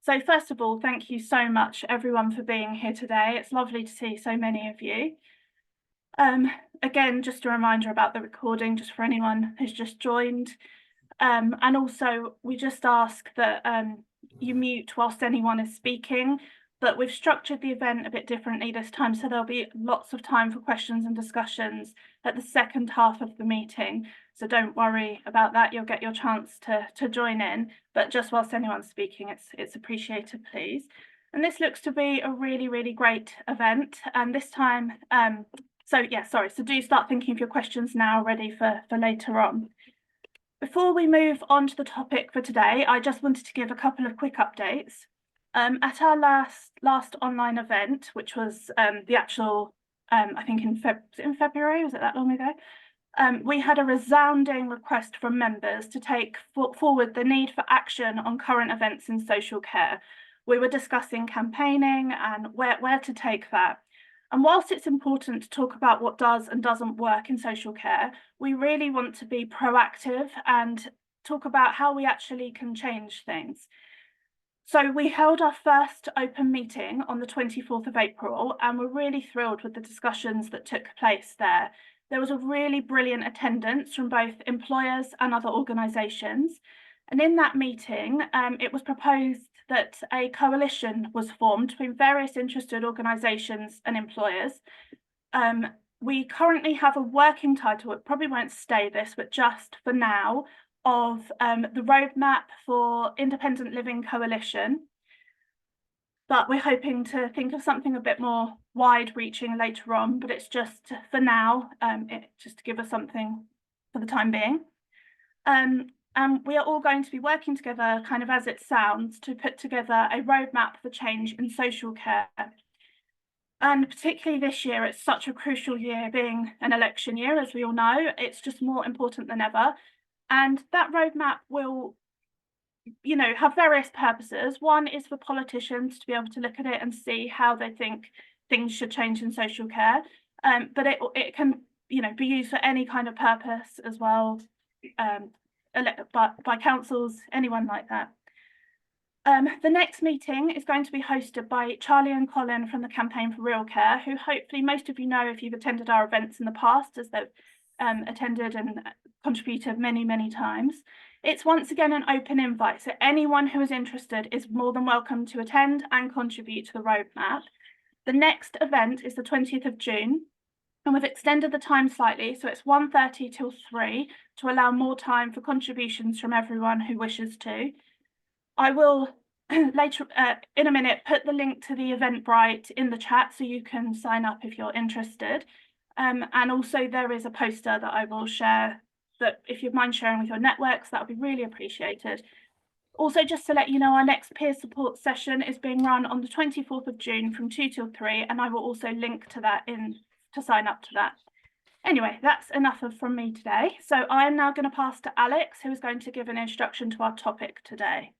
So first of all, thank you so much everyone for being here today. It's lovely to see so many of you. Again, just a reminder about the recording, just for anyone who's just joined. And also we just ask that you mute whilst anyone is speaking, but we've structured the event a bit differently this time, so there'll be lots of time for questions and discussions at the second half of the meeting. So don't worry about that, you'll get your chance to join in, but just whilst anyone's speaking, it's appreciated, please. And this looks to be a really, really great event. And this time, so do start thinking of your questions now, ready for later on. Before we move on to the topic for today, I just wanted to give a couple of quick updates. At our last online event, which was the actual, I think in February, was it that long ago? We had a resounding request from members to take forward the need for action on current events in social care. We were discussing campaigning and where to take that. And whilst it's important to talk about what does and doesn't work in social care, we really want to be proactive and talk about how we actually can change things. So we held our first open meeting on the 24th of April, and we're really thrilled with the discussions that took place there. There was a really brilliant attendance from both employers and other organisations. And in that meeting, it was proposed that a coalition was formed between various interested organisations and employers. We currently have a working title, it probably won't stay this, but just for now, of the roadmap for Independent Living Coalition. But we're hoping to think of something a bit more wide-reaching later on, but it's just for now, just to give us something for the time being. And we are all going to be working together, kind of as it sounds, to put together a roadmap for change in social care. And particularly this year, it's such a crucial year, being an election year, as we all know, it's just more important than ever. And that roadmap will, have various purposes. One is for politicians to be able to look at it and see how they think things should change in social care. But it can, be used for any kind of purpose as well, by councils, anyone like that. The next meeting is going to be hosted by Charlie and Colin from the Campaign for Real Care, who hopefully most of you know if you've attended our events in the past, as they've attended and contributed many, many times. It's once again an open invite, so anyone who is interested is more than welcome to attend and contribute to the roadmap. The next event is the 20th of June, and we've extended the time slightly, so it's 1:30 till 3 to allow more time for contributions from everyone who wishes to. I will later, in a minute, put the link to the Eventbrite in the chat so you can sign up if you're interested. And also there is a poster that I will share that if you mind sharing with your networks, that would be really appreciated. Also, just to let you know, our next peer support session is being run on the 24th of June from 2 till 3, and I will also link to that to sign up to that. Anyway, that's enough from me today. So I am now going to pass to Alex, who is going to give an introduction to our topic today.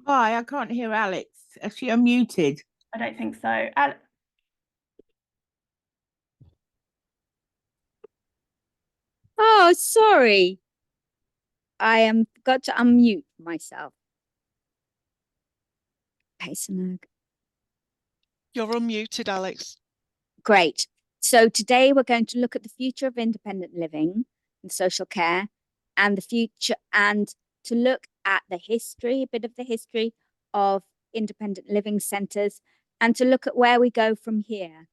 Hi, I can't hear Alex. Is she unmuted? I don't think so. Oh, sorry. I am got to unmute myself. You're unmuted, Alex. Great. So today we're going to look at the future of independent living and social care, and the future, and to look at the history, a bit of the history of independent living centres, and to look at where we go from here,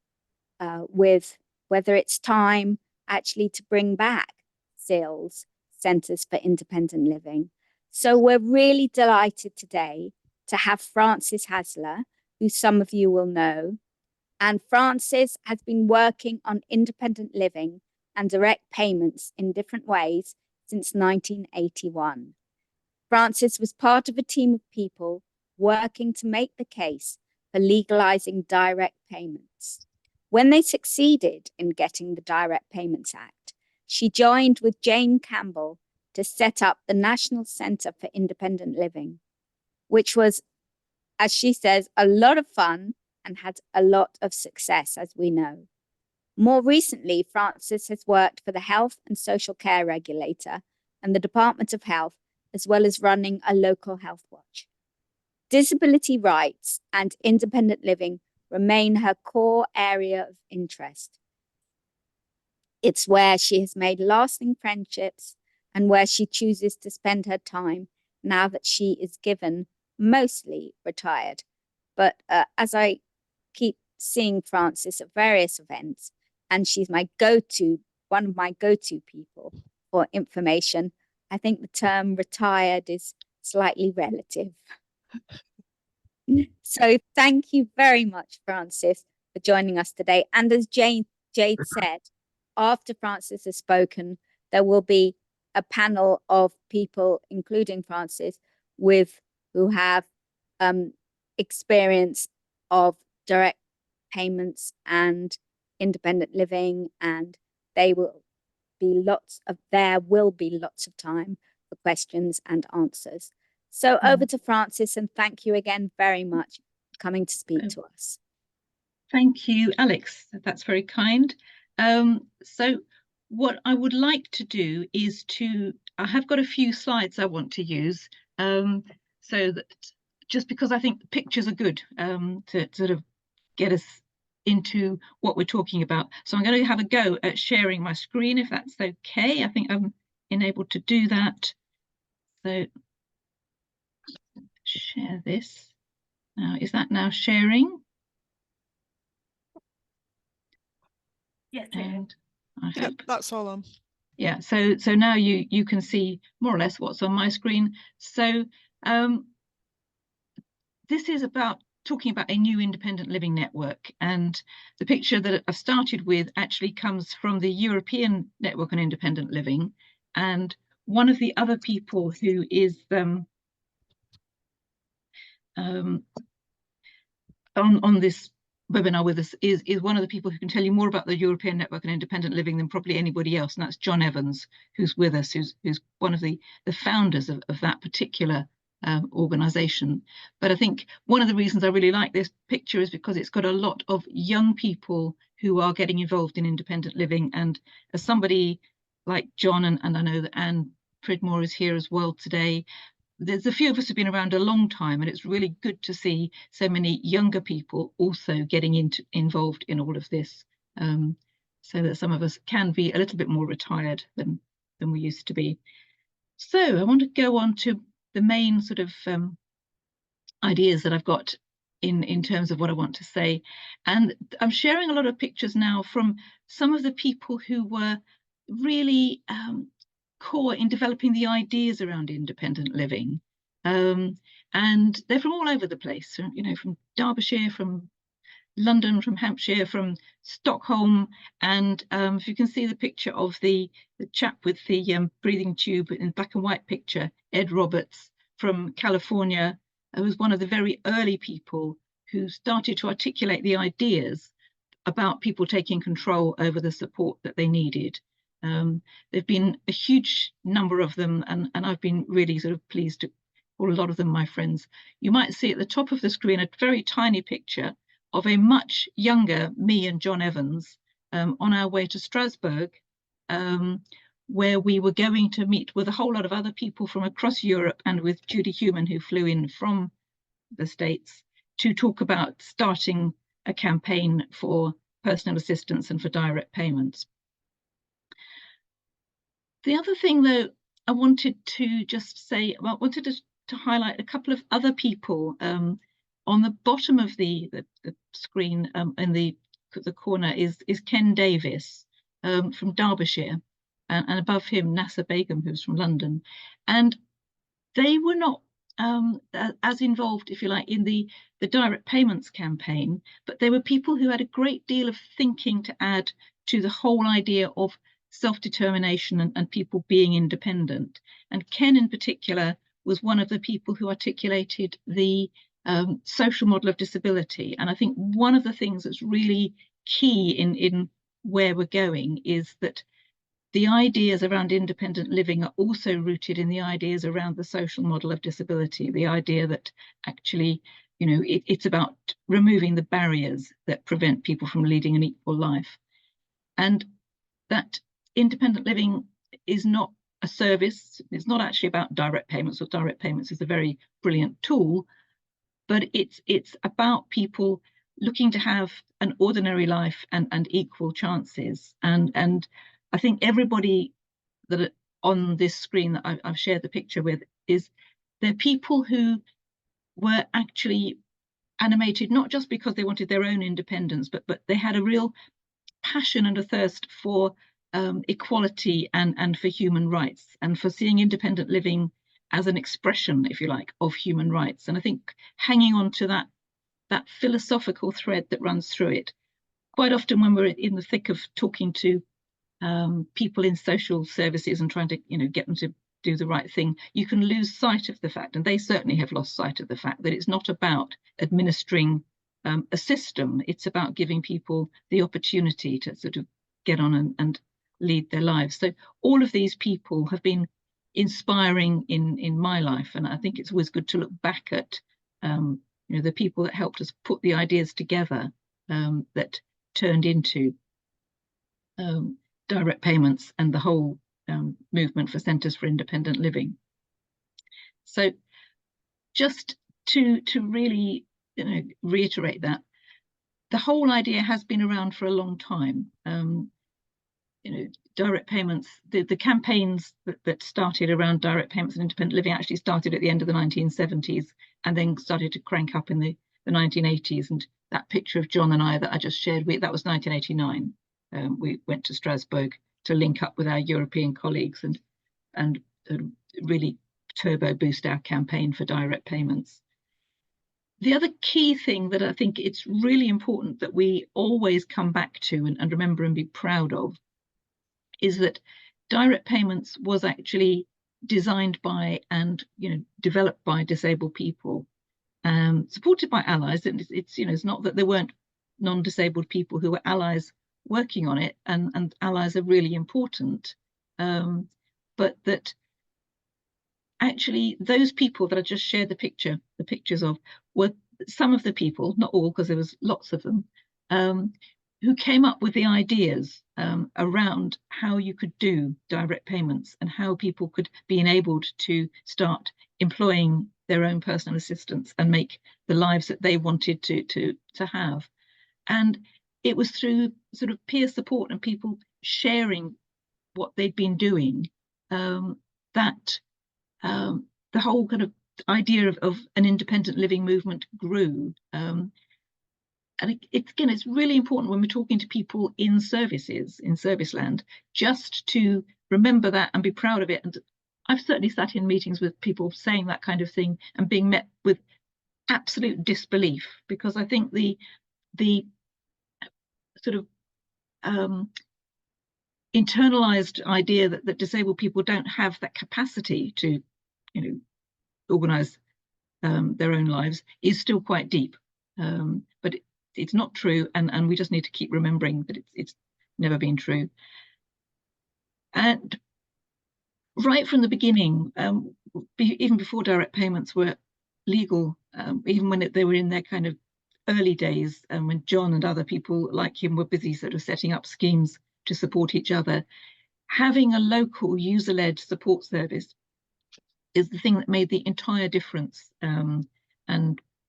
with whether it's time actually to bring back CILs, centres for independent living. So we're really delighted today to have Frances Hasler, who some of you will know. And Frances has been working on independent living and direct payments in different ways since 1981. Frances was part of a team of people working to make the case for legalizing direct payments. When they succeeded in getting the Direct Payments Act, she joined with Jane Campbell to set up the National Centre for Independent Living, which was, as she says, a lot of fun and had a lot of success, as we know. More recently, Frances has worked for the Health and Social Care Regulator and the Department of Health, as well as running a local health watch. Disability rights and independent living remain her core area of interest. It's where she has made lasting friendships and where she chooses to spend her time now that she is mostly retired. But as I keep seeing Frances at various events, and she's one of my go-to people for information, I think the term retired is slightly relative. So thank you very much, Frances, for joining us today. And as Jade said, after Frances has spoken, there will be a panel of people, including Frances, who have experience of direct payments and independent living, and there will be lots of time for questions and answers. So over to Frances, and thank you again very much for coming to speak to us. Thank you, Alex. That's very kind. So what I would like to do is I have got a few slides I want to use, so that just because I think the pictures are good to sort of get us into what we're talking about. So I'm going to have a go at sharing my screen, if that's okay. I think I'm enabled to do that. So share this. Now, is that now sharing? Yes, And I Yep, hope that's all on. yeah, so now you can see more or less what's on my screen. So this is about talking about a new independent living network, and the picture that I've started with actually comes from the European Network on Independent Living. And one of the other people who is on this webinar with us is one of the people who can tell you more about the European Network on Independent Living than probably anybody else, and that's John Evans, who's with us, who's one of the founders of that particular organisation. But I think one of the reasons I really like this picture is because it's got a lot of young people who are getting involved in independent living, and as somebody like John, and I know that Anne Pridmore is here as well today, there's a few of us who've been around a long time, and it's really good to see so many younger people also getting involved in all of this, so that some of us can be a little bit more retired than we used to be. So I want to go on to the main sort of ideas that I've got in terms of what I want to say. And I'm sharing a lot of pictures now from some of the people who were really core in developing the ideas around independent living, and they're from all over the place, you know, from Derbyshire, from London, from Hampshire, from Stockholm. And if you can see the picture of the chap with the breathing tube in black and white picture, Ed Roberts from California, who was one of the very early people who started to articulate the ideas about people taking control over the support that they needed. There've been a huge number of them, and I've been really sort of pleased to call a lot of them my friends. You might see at the top of the screen a very tiny picture of a much younger me and John Evans on our way to Strasbourg, where we were going to meet with a whole lot of other people from across Europe, and with Judy Human, who flew in from the States, to talk about starting a campaign for personal assistance and for direct payments. The other thing, though, I wanted to just say, well, I wanted to highlight a couple of other people. On the bottom of the screen, in the corner, is Ken Davis from Derbyshire, and above him Nasser Begum, who's from London. And they were not as involved, if you like, in the direct payments campaign, but they were people who had a great deal of thinking to add to the whole idea of self-determination and people being independent. And Ken in particular was one of the people who articulated the social model of disability. And I think one of the things that's really key in where we're going is that the ideas around independent living are also rooted in the ideas around the social model of disability, the idea that actually you know, it's about removing the barriers that prevent people from leading an equal life. And that independent living is not a service. It's not actually about direct payments, or direct payments is a very brilliant tool, but it's about people looking to have an ordinary life and equal chances. And I think everybody that on this screen that I've shared the picture with they're people who were actually animated not just because they wanted their own independence, but they had a real passion and a thirst for equality and for human rights, and for seeing independent living as an expression, if you like, of human rights. And I think hanging on to that philosophical thread that runs through it, quite often when we're in the thick of talking to people in social services and trying to, you know, get them to do the right thing, you can lose sight of the fact, and they certainly have lost sight of the fact, that it's not about administering a system. It's about giving people the opportunity to sort of get on and lead their lives. So all of these people have been inspiring in my life, and I think it's always good to look back at you know, the people that helped us put the ideas together that turned into direct payments and the whole movement for centres for independent living. So just to really, you know, reiterate that the whole idea has been around for a long time. You know, direct payments, the campaigns that started around direct payments and independent living actually started at the end of the 1970s and then started to crank up in the 1980s. And that picture of John and I that I just shared with, that was 1989. We went to Strasbourg to link up with our European colleagues and really turbo boost our campaign for direct payments. The other key thing that I think it's really important that we always come back to and remember and be proud of is that direct payments was actually designed by and, you know, developed by disabled people, supported by allies. And it's, you know, it's not that there weren't non-disabled people who were allies working on it, and allies are really important, but that actually those people that I just shared the pictures of were some of the people, not all because there was lots of them, who came up with the ideas around how you could do direct payments and how people could be enabled to start employing their own personal assistants and make the lives that they wanted to have. And it was through sort of peer support and people sharing what they'd been doing that the whole kind of idea of an independent living movement grew. And again, it's really important when we're talking to people in services, in service land, just to remember that and be proud of it. And I've certainly sat in meetings with people saying that kind of thing and being met with absolute disbelief, because I think the sort of internalized idea that disabled people don't have that capacity to, you know, organize their own lives is still quite deep, but it's not true, and we just need to keep remembering that it's never been true. And right from the beginning, even before direct payments were legal, even when they were in their kind of early days, and when John and other people like him were busy sort of setting up schemes to support each other, having a local user-led support service is the thing that made the entire difference, and,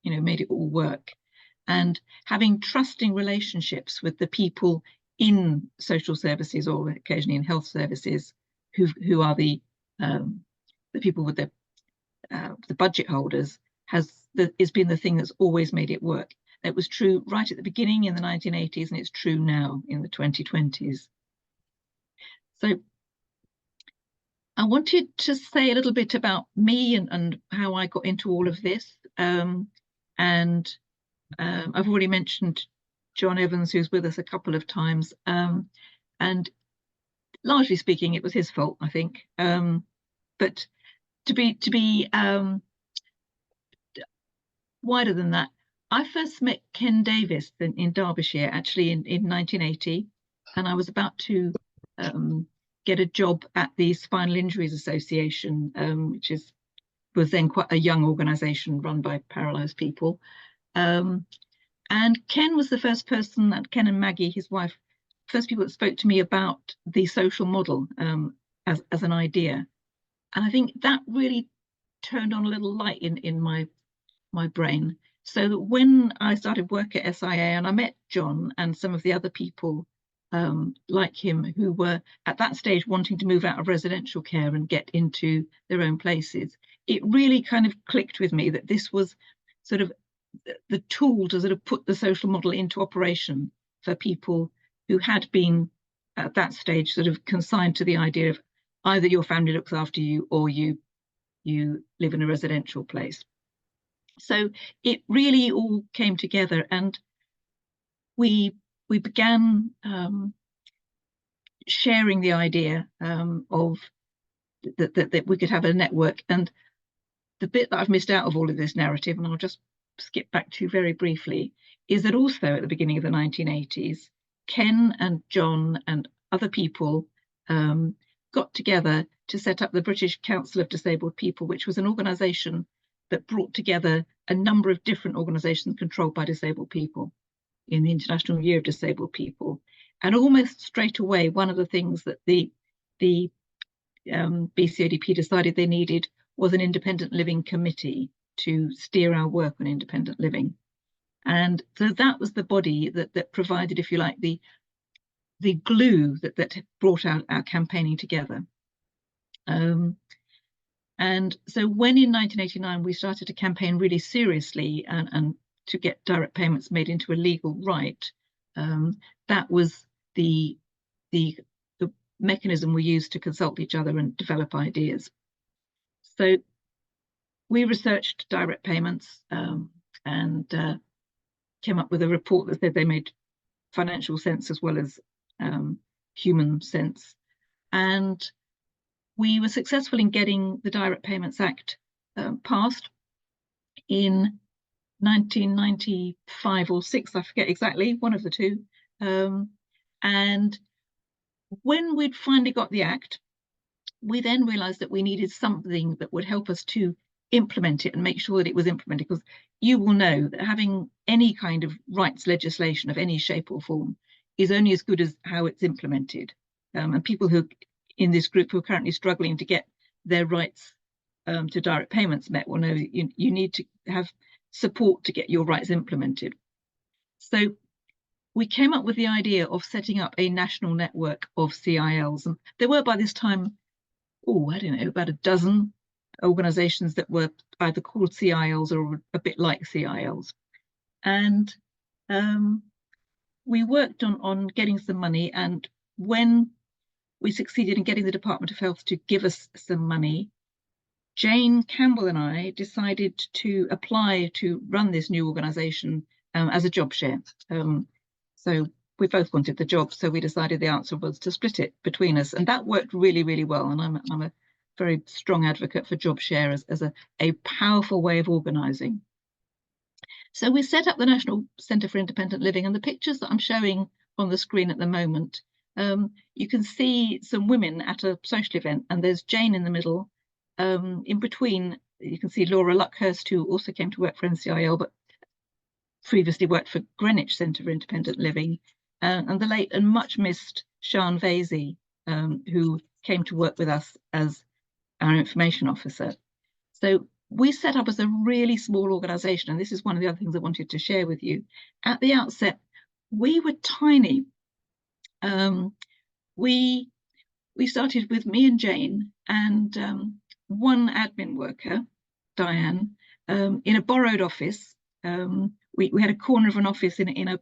you know, made it all work. And having trusting relationships with the people in social services, or occasionally in health services, who are the people with the budget holders, has been the thing that's always made it work. It was true right at the beginning in the 1980s, and it's true now in the 2020s. So I wanted to say a little bit about me and how I got into all of this. And I've already mentioned John Evans, who's with us a couple of times. And largely speaking, it was his fault, I think. But to be wider than that, I first met Ken Davis in Derbyshire, actually in 1980, and I was about to get a job at the Spinal Injuries Association, which is was then quite a young organisation run by paralysed people. And Ken was the first person, Ken and Maggie, his wife, first people that spoke to me about the social model as an idea. And I think that really turned on a little light in my brain. So that when I started work at SIA and I met John and some of the other people like him who were at that stage wanting to move out of residential care and get into their own places, it really kind of clicked with me that this was sort of the tool to sort of put the social model into operation for people who had been at that stage sort of consigned to the idea of either your family looks after you or you live in a residential place. So it really all came together, and we began sharing the idea of that we could have a network. And the bit that I've missed out of all of this narrative, and I'll just skip back to very briefly, is that also at the beginning of the 1980s, Ken and John and other people got together to set up the British Council of Disabled People, which was an organisation that brought together a number of different organisations controlled by disabled people in the International Year of Disabled People. And almost straight away, one of the things that the BCODP decided they needed was an independent living committee to steer our work on independent living. And so that was the body that provided, if you like, the glue that brought our campaigning together. And so when in 1989 we started to campaign really seriously and to get direct payments made into a legal right, that was the mechanism we used to consult each other and develop ideas. So we researched direct payments and came up with a report that said they made financial sense as well as human sense. And we were successful in getting the Direct Payments Act passed in 1995 or 6, I forget exactly, one of the two. And when we'd finally got the Act, we then realised that we needed something that would help us to implement it and make sure that it was implemented, because you will know that having any kind of rights legislation of any shape or form is only as good as how it's implemented. And people who in this group who are currently struggling to get their rights to direct payments met will know that you need to have support to get your rights implemented. So we came up with the idea of setting up a national network of CILs. And there were by this time, I don't know, about a dozen organisations that were either called CILs or a bit like CILs. And we worked on getting some money, and when we succeeded in getting the Department of Health to give us some money, Jane Campbell and I decided to apply to run this new organisation as a job share. So we both wanted the job, so we decided the answer was to split it between us, and that worked really, really well. And I'm a very strong advocate for job share as a powerful way of organising. So we set up the National Centre for Independent Living, and the pictures that I'm showing on the screen at the moment, you can see some women at a social event, and there's Jane in the middle. In between, you can see Laura Luckhurst, who also came to work for NCIL, but previously worked for Greenwich Centre for Independent Living, and the late and much missed Sian Vasey, who came to work with us as our information officer. So we set up as a really small organisation, and this is one of the other things I wanted to share with you. At the outset, we were tiny. We started with me and Jane and one admin worker, Diane, in a borrowed office. We had a corner of an office in an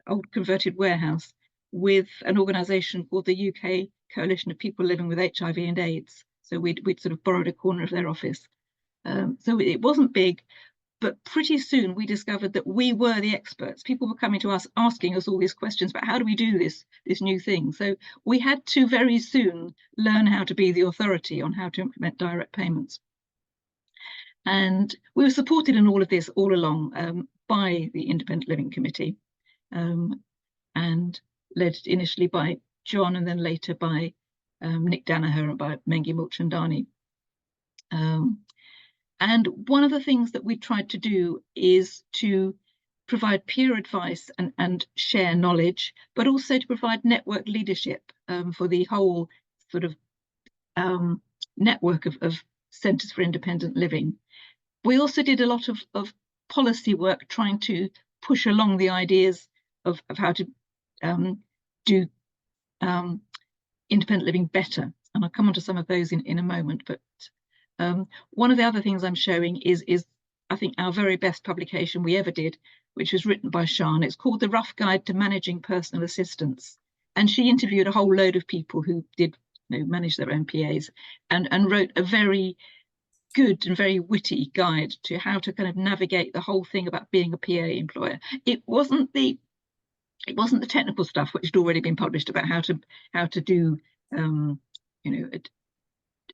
old converted warehouse with an organisation called the UK Coalition of People Living with HIV and AIDS. So we'd sort of borrowed a corner of their office. So it wasn't big, but pretty soon we discovered that we were the experts. People were coming to us asking us all these questions about how do we do this new thing. So we had to very soon learn how to be the authority on how to implement direct payments. And we were supported in all of this all along by the Independent Living Committee, and led initially by John and then later by Nick Danaher and by Mengi Mulchandani. And one of the things that we tried to do is to provide peer advice and share knowledge, but also to provide network leadership for the whole sort of network of centres for independent living. We also did a lot of policy work trying to push along the ideas of how to do independent living better. And I'll come on to some of those in a moment. But one of the other things I'm showing is I think our very best publication we ever did, which was written by Sian. It's called The Rough Guide to Managing Personal Assistance. And she interviewed a whole load of people who did manage their own PAs and wrote a very good and very witty guide to how to kind of navigate the whole thing about being a PA employer. It wasn't the technical stuff which had already been published about how to do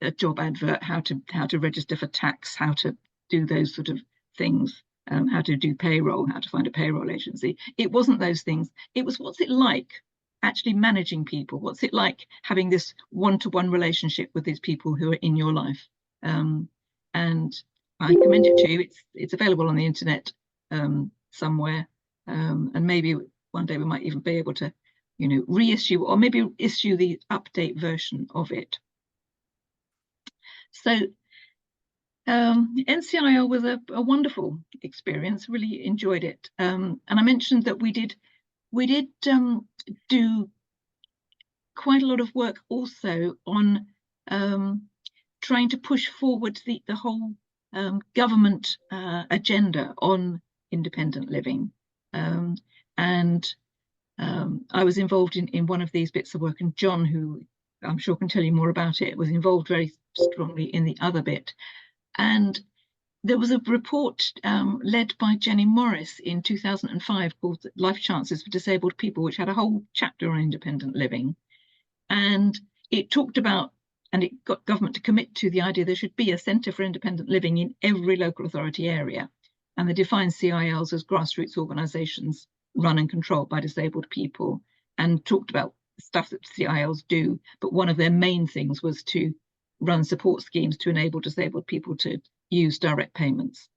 a job advert, how to register for tax, how to do those sort of things, how to do payroll, how to find a payroll agency. It wasn't those things. It was what's it like actually managing people. What's it like having this one-to-one relationship with these people who are in your life? And I commend it to you. It's available on the internet somewhere, and maybe one day we might even be able to, reissue or maybe issue the update version of it. So NCIL was a wonderful experience. Really enjoyed it, and I mentioned that we did do quite a lot of work also on trying to push forward the whole government agenda on independent living. And I was involved in one of these bits of work, and John, who I'm sure can tell you more about it, was involved very strongly in the other bit. And there was a report led by Jenny Morris in 2005 called Life Chances for Disabled People, which had a whole chapter on independent living. And it talked about, and it got government to commit to the idea there should be a centre for independent living in every local authority area. And they defined CILs as grassroots organisations run and controlled by disabled people, and talked about stuff that CILs do. But one of their main things was to run support schemes to enable disabled people to use direct payments,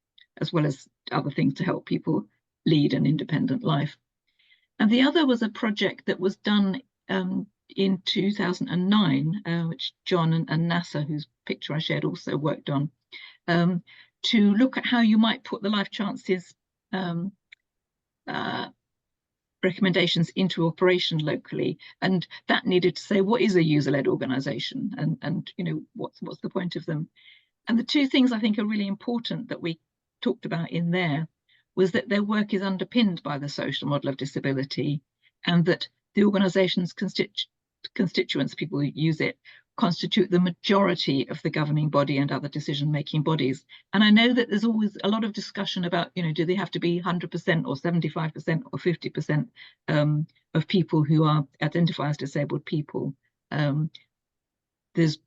as well as other things to help people lead an independent life. And the other was a project that was done in 2009, which John and NASA, whose picture I shared, also worked on, to look at how you might put the Life Chances recommendations into operation locally. And that needed to say, what is a user-led organisation, and what's the point of them? And the two things I think are really important that we talked about in there was that their work is underpinned by the social model of disability, and that the organisation's constituents, people who use it, constitute the majority of the governing body and other decision-making bodies. And I know that there's always a lot of discussion about, do they have to be 100% or 75% or 50% of people who are identified as disabled people. There's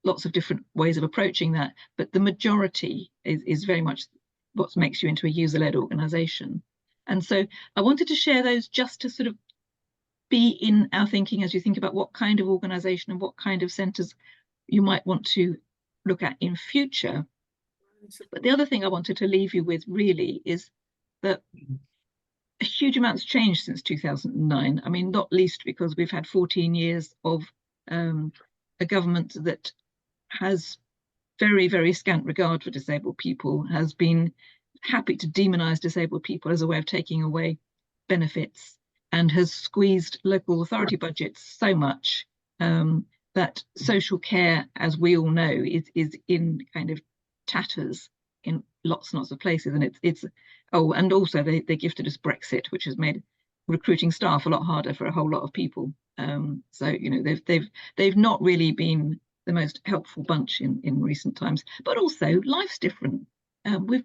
lots of different ways of approaching that, but the majority is very much what makes you into a user-led organisation. And so I wanted to share those just to sort of be in our thinking as you think about what kind of organisation and what kind of centres you might want to look at in future. But the other thing I wanted to leave you with really is that a huge amount's changed since 2009. I mean, not least because we've had 14 years of a government that has very, very scant regard for disabled people, has been happy to demonise disabled people as a way of taking away benefits, and has squeezed local authority budgets so much that social care, as we all know, is in kind of tatters in lots and lots of places. And and also they gifted us Brexit, which has made recruiting staff a lot harder for a whole lot of people. So they've not really been the most helpful bunch in recent times. But also life's different. We're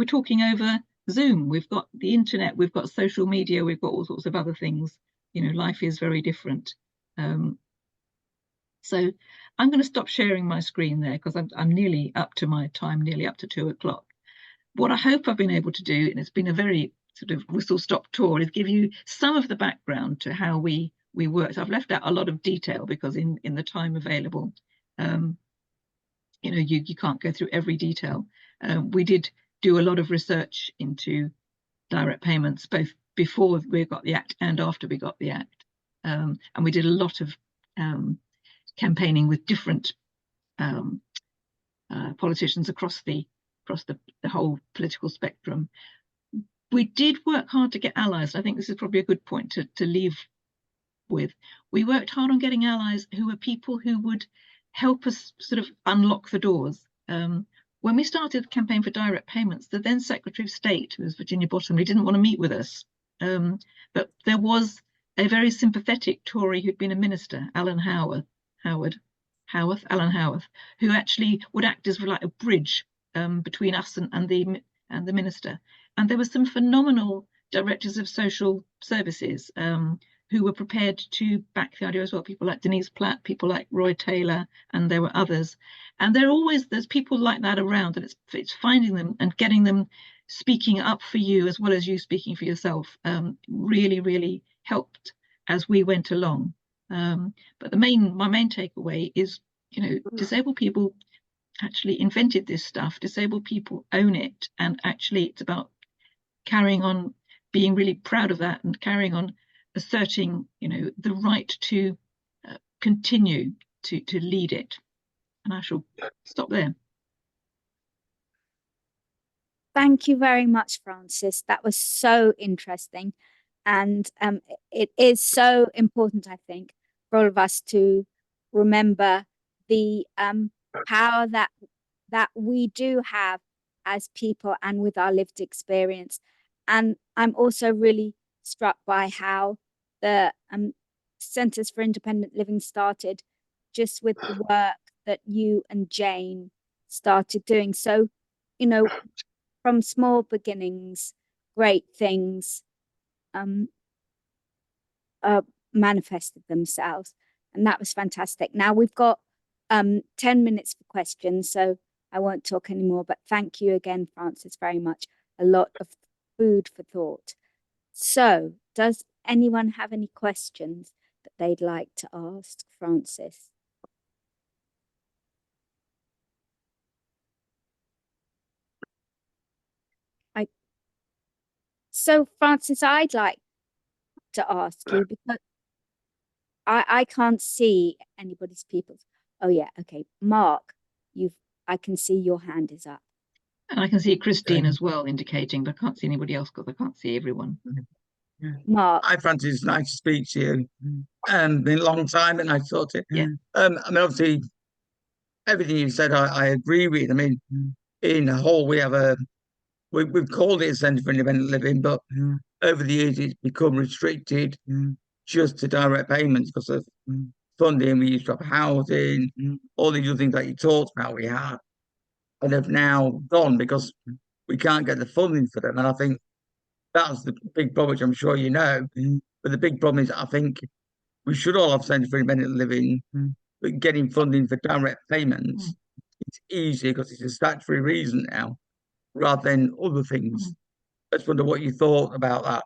talking over Zoom, we've got the internet, we've got social media, we've got all sorts of other things. Life is very different. So I'm going to stop sharing my screen there because I'm nearly up to my time, nearly up to 2 o'clock. What I hope I've been able to do, and it's been a very sort of whistle-stop tour, is give you some of the background to how we worked. I've left out a lot of detail because in the time available. you know, you can't go through every detail. We did do a lot of research into direct payments, both before we got the Act and after we got the Act. And we did a lot of campaigning with different politicians across the whole political spectrum. We did work hard to get allies. I think this is probably a good point to leave with. We worked hard on getting allies who were people who would help us sort of unlock the doors. When we started the campaign for direct payments, the then Secretary of State, who was Virginia Bottomley, didn't want to meet with us. But there was a very sympathetic Tory who'd been a minister, Alan Howarth, who actually would act as like a bridge between us and the minister. And there were some phenomenal directors of social services who were prepared to back the idea as well. People like Denise Platt, people like Roy Taylor, and there were others. And there's people like that around, and it's finding them and getting them speaking up for you as well as you speaking for yourself. Really, really helped as we went along. But my main takeaway is, you know, disabled people actually invented this stuff. Disabled people own it, and actually it's about carrying on being really proud of that and carrying on asserting, you know, the right to continue to lead it. And I shall stop there. Thank you very much, Frances. That was so interesting. And it is so important, I think, for all of us to remember the power that we do have as people and with our lived experience. And I'm also really struck by how the Centres for Independent Living started just with the work that you and Jane started doing. So, you know, from small beginnings, great things manifested themselves. And that was fantastic. Now we've got 10 minutes for questions, so I won't talk anymore, but thank you again, Frances, very much. A lot of food for thought. So does anyone have any questions that they'd like to ask Frances? So Frances, I'd like to ask you, because I can't see anybody's people's. Oh yeah, okay. Mark, I can see your hand is up. And I can see Christine as well indicating, but I can't see anybody else because I can't see everyone. Mark. Hi, Frances. Nice to speak to you. Been a long time, and I thought it. Yeah. I mean, obviously, everything you said, I agree with. I mean, in the whole, we've called it a Centre for Independent Living, but over the years, it's become restricted just to direct payments because of funding. We used to have housing, all these other things that you talked about. We had, and have now gone because we can't get the funding for them. And I think that's the big problem, which I'm sure you know. But the big problem is, I think we should all have Centre for Independent Living, but getting funding for direct payments, it's easier because it's a statutory reason now, rather than other things. I just wonder what you thought about that.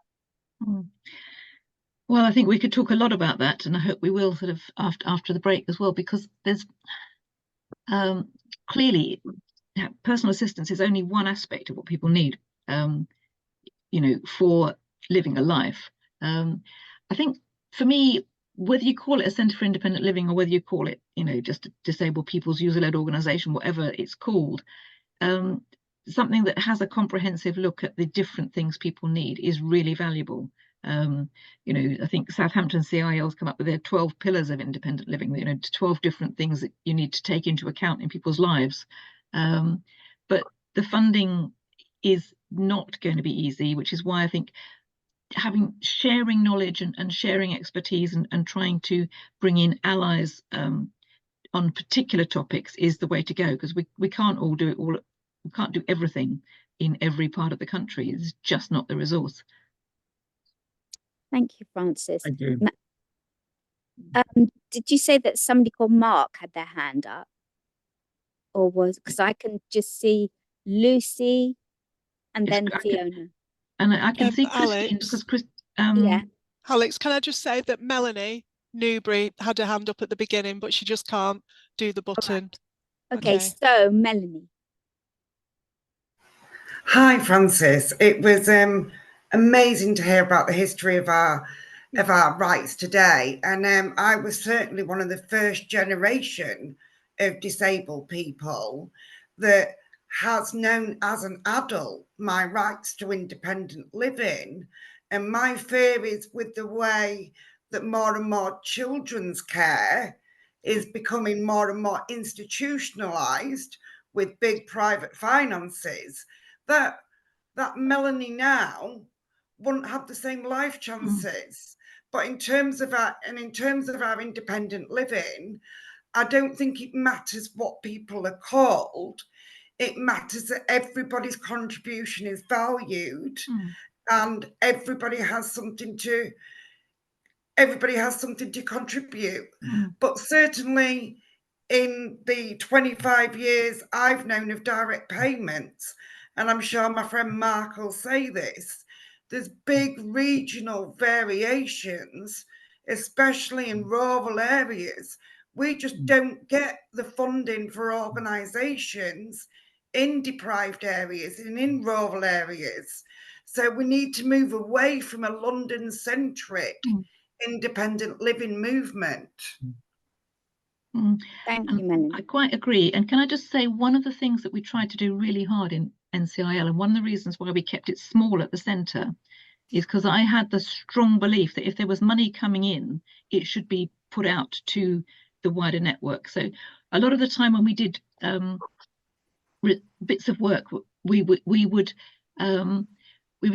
Well, I think we could talk a lot about that, and I hope we will sort of after the break as well, because there's clearly personal assistance is only one aspect of what people need, you know, for living a life. I think for me, whether you call it a Centre for Independent Living or whether you call it, you know, just a disabled people's user-led organisation, whatever it's called, something that has a comprehensive look at the different things people need is really valuable. You know, I think Southampton CILs come up with their 12 pillars of independent living, you know, 12 different things that you need to take into account in people's lives. But the funding is not going to be easy, which is why I think sharing knowledge and sharing expertise and trying to bring in allies on particular topics is the way to go, because we can't all do it all. We can't do everything in every part of the country. It's just not the resource. Thank you, Frances. Thank you. Did you say that somebody called Mark had their hand up? Or because I can just see Lucy and then Fiona. And I can see Christine, Alex, because yeah. Alex, can I just say that Melanie Newbury had her hand up at the beginning, but she just can't do the button. Okay, so Melanie. Hi, Frances. It was amazing to hear about the history of our rights today, and I was certainly one of the first generation of disabled people that has known as an adult my rights to independent living. And my fear is, with the way that more and more children's care is becoming more and more institutionalized with big private finances, that Melanie now wouldn't have the same life chances. But in terms of our independent living, I don't think it matters what people are called. It matters that everybody's contribution is valued, and everybody has something to contribute. But certainly in the 25 years I've known of direct payments, and I'm sure my friend Mark will say this, there's big regional variations, especially in rural areas. We just don't get the funding for organisations in deprived areas and in rural areas. So we need to move away from a London-centric independent living movement. Thank you, Melanie. I quite agree. And can I just say, one of the things that we tried to do really hard in NCIL, and one of the reasons why we kept it small at the centre, is because I had the strong belief that if there was money coming in, it should be put out to the wider network. So a lot of the time when we did bits of work, we would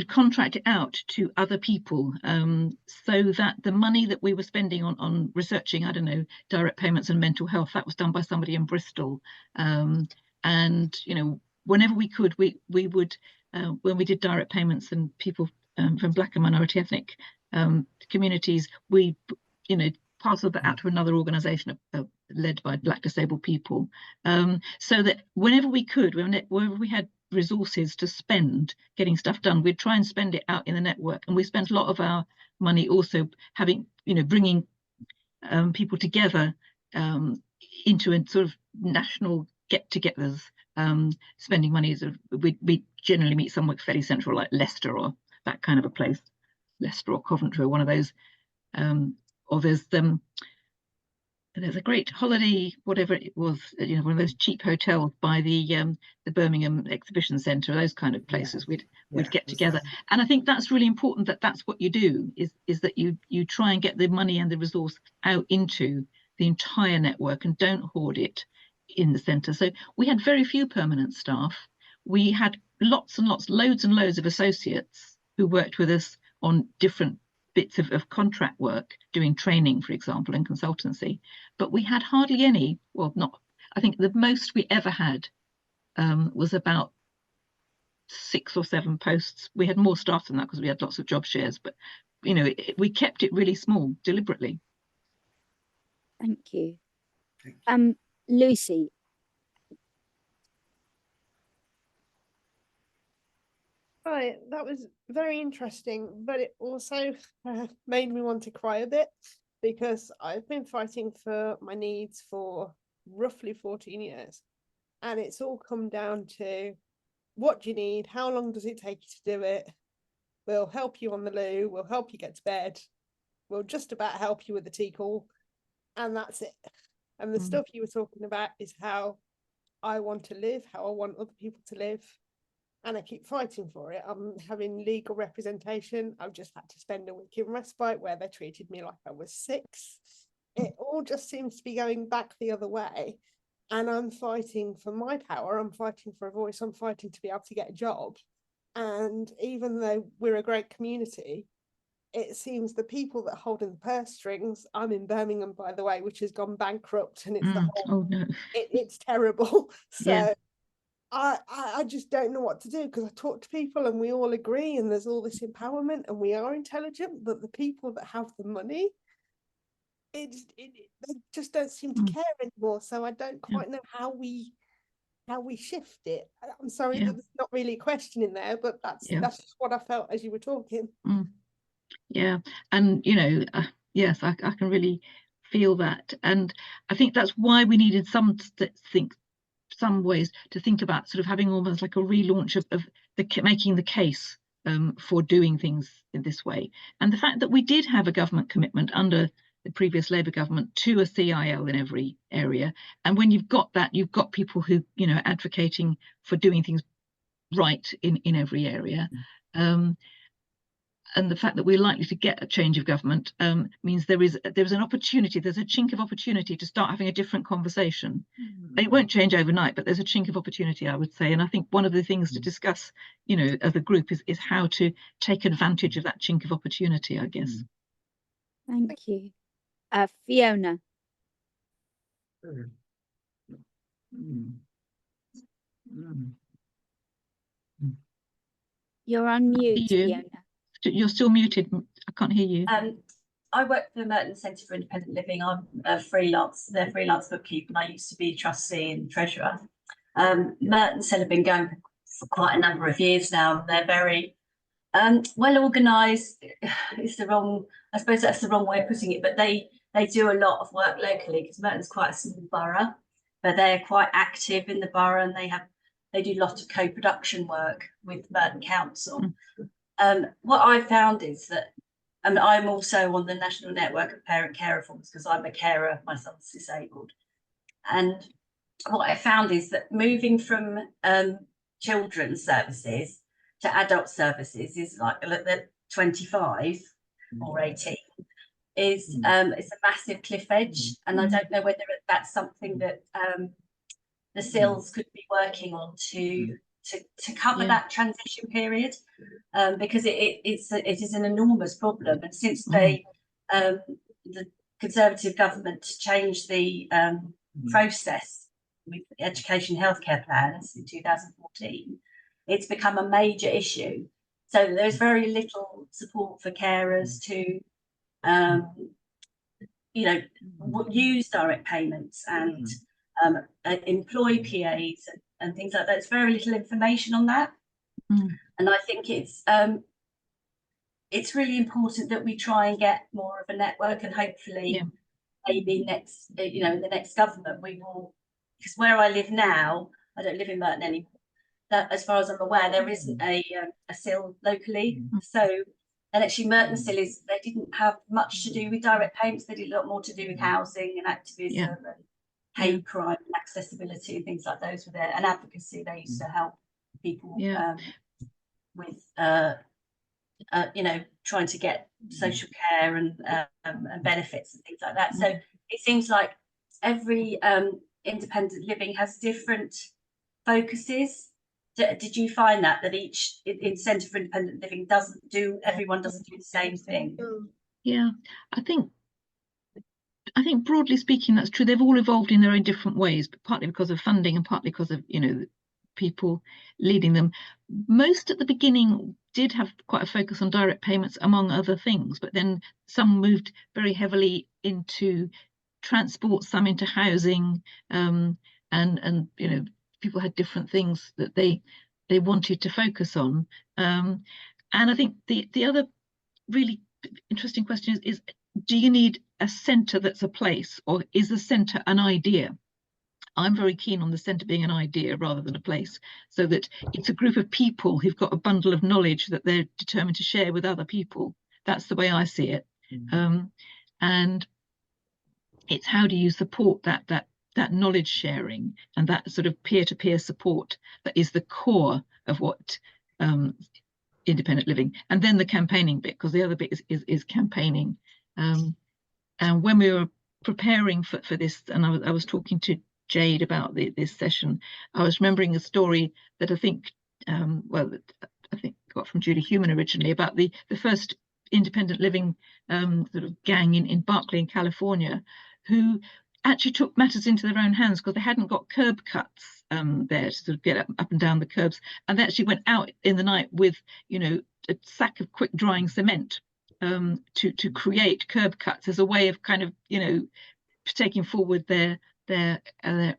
contract it out to other people, so that the money that we were spending on researching, I don't know, direct payments and mental health, that was done by somebody in Bristol. And you know, whenever we could, we would, when we did direct payments and people from Black and minority ethnic communities, we, you know, parceled that out to another organisation led by Black disabled people, so that whenever we could, whenever we had resources to spend getting stuff done, we'd try and spend it out in the network. And we spent a lot of our money also having, you know, bringing people together into a sort of national get-togethers, spending money. We generally meet somewhere fairly central, like Leicester or that kind of a place, Leicester or Coventry or one of those, or there's a great holiday, whatever it was, you know, one of those cheap hotels by the Birmingham Exhibition Centre, those kind of places. We'd get together, and I think that's really important. That's what you do, is that you try and get the money and the resource out into the entire network and don't hoard it in the centre. So we had very few permanent staff. We had loads and loads of associates who worked with us on different bits of contract work, doing training, for example, and consultancy. But we had hardly any, well, not, I think the most we ever had was about 6 or 7 posts. We had more staff than that because we had lots of job shares, but you know, we kept it really small deliberately. Thank you. Lucy. Right, that was very interesting, but it also made me want to cry a bit, because I've been fighting for my needs for roughly 14 years, and it's all come down to, what do you need? How long does it take you to do it? We'll help you on the loo, we'll help you get to bed, we'll just about help you with the tea call, and that's it. And the stuff you were talking about is how I want to live, how I want other people to live. And I keep fighting for it. I'm having legal representation. I've just had to spend a week in respite where they treated me like I was 6. It all just seems to be going back the other way. And I'm fighting for my power. I'm fighting for a voice. I'm fighting to be able to get a job. And even though we're a great community, it seems the people that hold in the purse strings, I'm in Birmingham, by the way, which has gone bankrupt, and it's the whole, oh no, it's terrible. So yeah. I just don't know what to do, because I talk to people and we all agree, and there's all this empowerment and we are intelligent, but the people that have the money, they just don't seem to care anymore. So I don't quite know how we shift it. I'm sorry that there's not really a question in there, but that's just what I felt as you were talking. Yeah, and you know, yes, I can really feel that, and I think that's why we needed something some ways to think about sort of having almost like a relaunch of making the case for doing things in this way. And the fact that we did have a government commitment under the previous Labour government to a CIL in every area, and when you've got that, you've got people who, you know, advocating for doing things right in every area. And the fact that we're likely to get a change of government means there's an opportunity, there's a chink of opportunity to start having a different conversation. It won't change overnight, but there's a chink of opportunity, I would say. And I think one of the things to discuss, you know, as a group is how to take advantage of that chink of opportunity, I guess. Thank you. Fiona. You're on mute, Fiona. You're still muted. I can't hear you. I work for the Merton Centre for Independent Living. I'm a freelance, they're freelance bookkeeper, and I used to be trustee and treasurer. Merton Centre have been going for quite a number of years now. They're very well organised. It's the wrong, I suppose that's the wrong way of putting it, but they do a lot of work locally because Merton's quite a small borough, but they're quite active in the borough, and they do a lot of co-production work with Merton Council. What I found is that, and I'm also on the National Network of Parent Care Reforms because I'm a carer, my son's disabled. And what I found is that moving from children's services to adult services is like 25 or 18 is it's a massive cliff edge. And I don't know whether that's something that the CILs could be working on to cover that transition period, because it is an enormous problem. And since the Conservative government changed the process with the education healthcare plans in 2014, it's become a major issue. So there's very little support for carers to you know, use direct payments and employ PAs and things like that. There's very little information on that. And I think it's really important that we try and get more of a network, and hopefully maybe next, you know, in the next government we will, because where I live now, I don't live in Merton anymore. That, as far as I'm aware, there isn't a CIL locally. So, and actually Merton CIL they didn't have much to do with direct payments. They did a lot more to do with housing and activism and hate crime and accessibility and things like those with and advocacy. They used to help people with you know, trying to get social care and benefits and things like that. So it seems like every independent living has different focuses. Did you find that each in Centre for Independent Living everyone doesn't do the same thing? Yeah, I think broadly speaking that's true. They've all evolved in their own different ways, but partly because of funding and partly because of, you know, people leading them. Most at the beginning did have quite a focus on direct payments, among other things, but then some moved very heavily into transport, some into housing, and you know, people had different things that they wanted to focus on. And I think the other really interesting question is do you need a centre that's a place, or is the centre an idea? I'm very keen on the centre being an idea rather than a place, so that it's a group of people who've got a bundle of knowledge that they're determined to share with other people. That's the way I see it. And it's how do you support that knowledge sharing and that sort of peer-to-peer support that is the core of what independent living, and then the campaigning bit, because the other bit is campaigning. And when we were preparing for this, and I was talking to Jade about this session, I was remembering a story that I think got from Julie Human originally, about the first independent living sort of gang in Berkeley in California, who actually took matters into their own hands because they hadn't got curb cuts there to sort of get up and down the curbs, and they actually went out in the night with, you know, a sack of quick drying cement to create curb cuts as a way of kind of, you know, taking forward their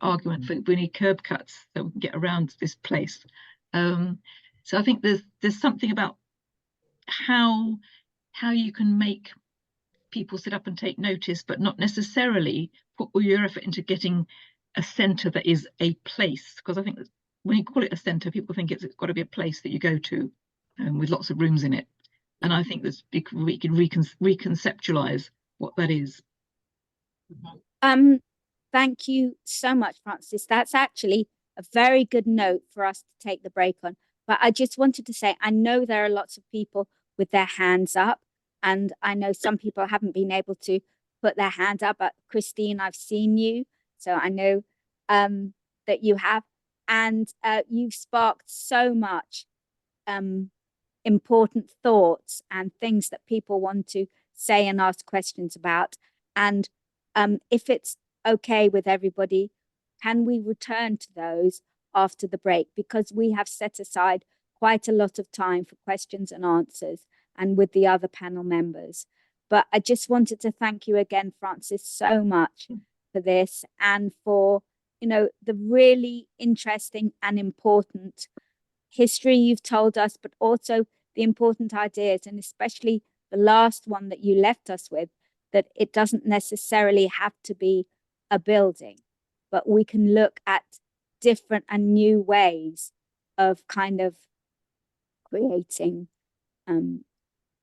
argument for we need curb cuts so we can get around this place. So I think there's something about how you can make people sit up and take notice, but not necessarily put all your effort into getting a centre that is a place, because I think that when you call it a centre, people think it's got to be a place that you go to with lots of rooms in it. And I think that we can reconceptualize what that is. Thank you so much, Frances. That's actually a very good note for us to take the break on. But I just wanted to say, I know there are lots of people with their hands up, and I know some people haven't been able to put their hand up, but Christine, I've seen you. So I know that you have, and you've sparked so much important thoughts and things that people want to say and ask questions about. And if it's okay with everybody, can we return to those after the break? Because we have set aside quite a lot of time for questions and answers and with the other panel members. But I just wanted to thank you again, Frances, so much for this and for, you know, the really interesting and important history you've told us, but also the important ideas, and especially the last one that you left us with, that it doesn't necessarily have to be a building, but we can look at different and new ways of kind of creating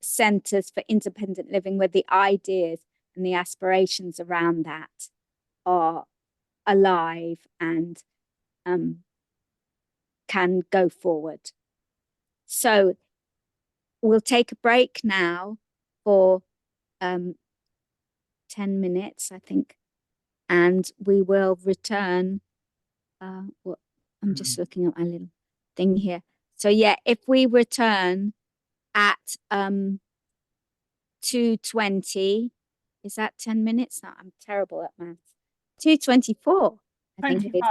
centres for independent living where the ideas and the aspirations around that are alive and can go forward. So we'll take a break now for 10 minutes, I think, and we will return. Well, I'm just looking at my little thing here. So yeah, if we return at 2:20, is that 10 minutes? No, I'm terrible at maths. 2:24. I think it is.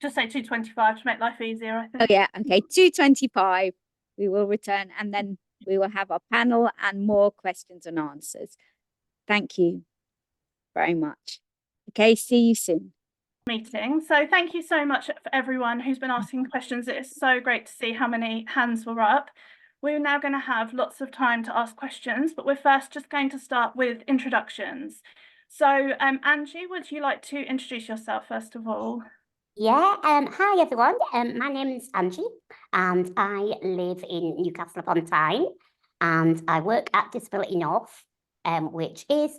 Just say 2:25 to make life easier, I think. Oh yeah, okay, 2:25 we will return, and then we will have our panel and more questions and answers. Thank you very much. Okay, see you soon. Meeting. So thank you so much for everyone who's been asking questions. It is so great to see how many hands were up. We're now going to have lots of time to ask questions, but we're first just going to start with introductions. So Angie, would you like to introduce yourself first of all? Yeah, hi everyone. My name is Angie and I live in Newcastle upon Tyne and I work at Disability North, which is,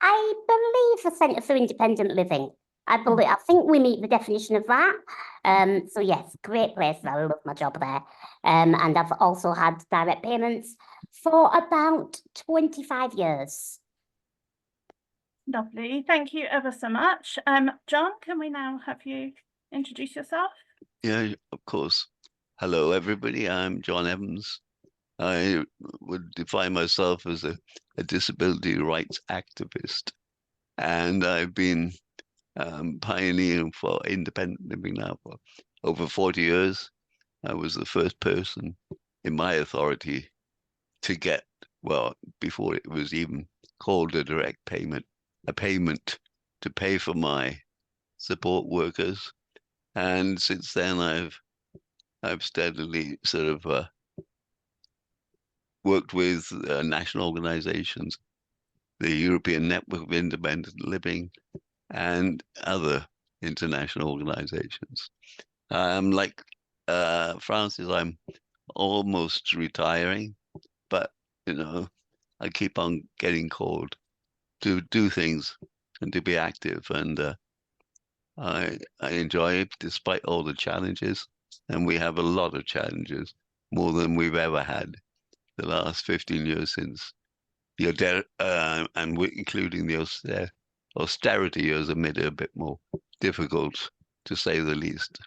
I believe, a centre for independent living. I think we meet the definition of that. So yes, great place. I love my job there. And I've also had direct payments for about 25 years. Lovely. Thank you ever so much. John, can we now have you introduce yourself? Yeah, of course. Hello, everybody. I'm John Evans. I would define myself as a disability rights activist. And I've been pioneering for independent living now for over 40 years. I was the first person in my authority to get, well, before it was even called a direct payment, a payment to pay for my support workers. And since then, I've steadily sort of worked with national organizations, the European Network of Independent Living, and other international organizations. Like Frances, I'm almost retiring, but you know, I keep on getting called to do things and to be active, and I enjoy it despite all the challenges, and we have a lot of challenges, more than we've ever had the last 15 years since the and we're including the austerity years have made it a bit more difficult, to say the least.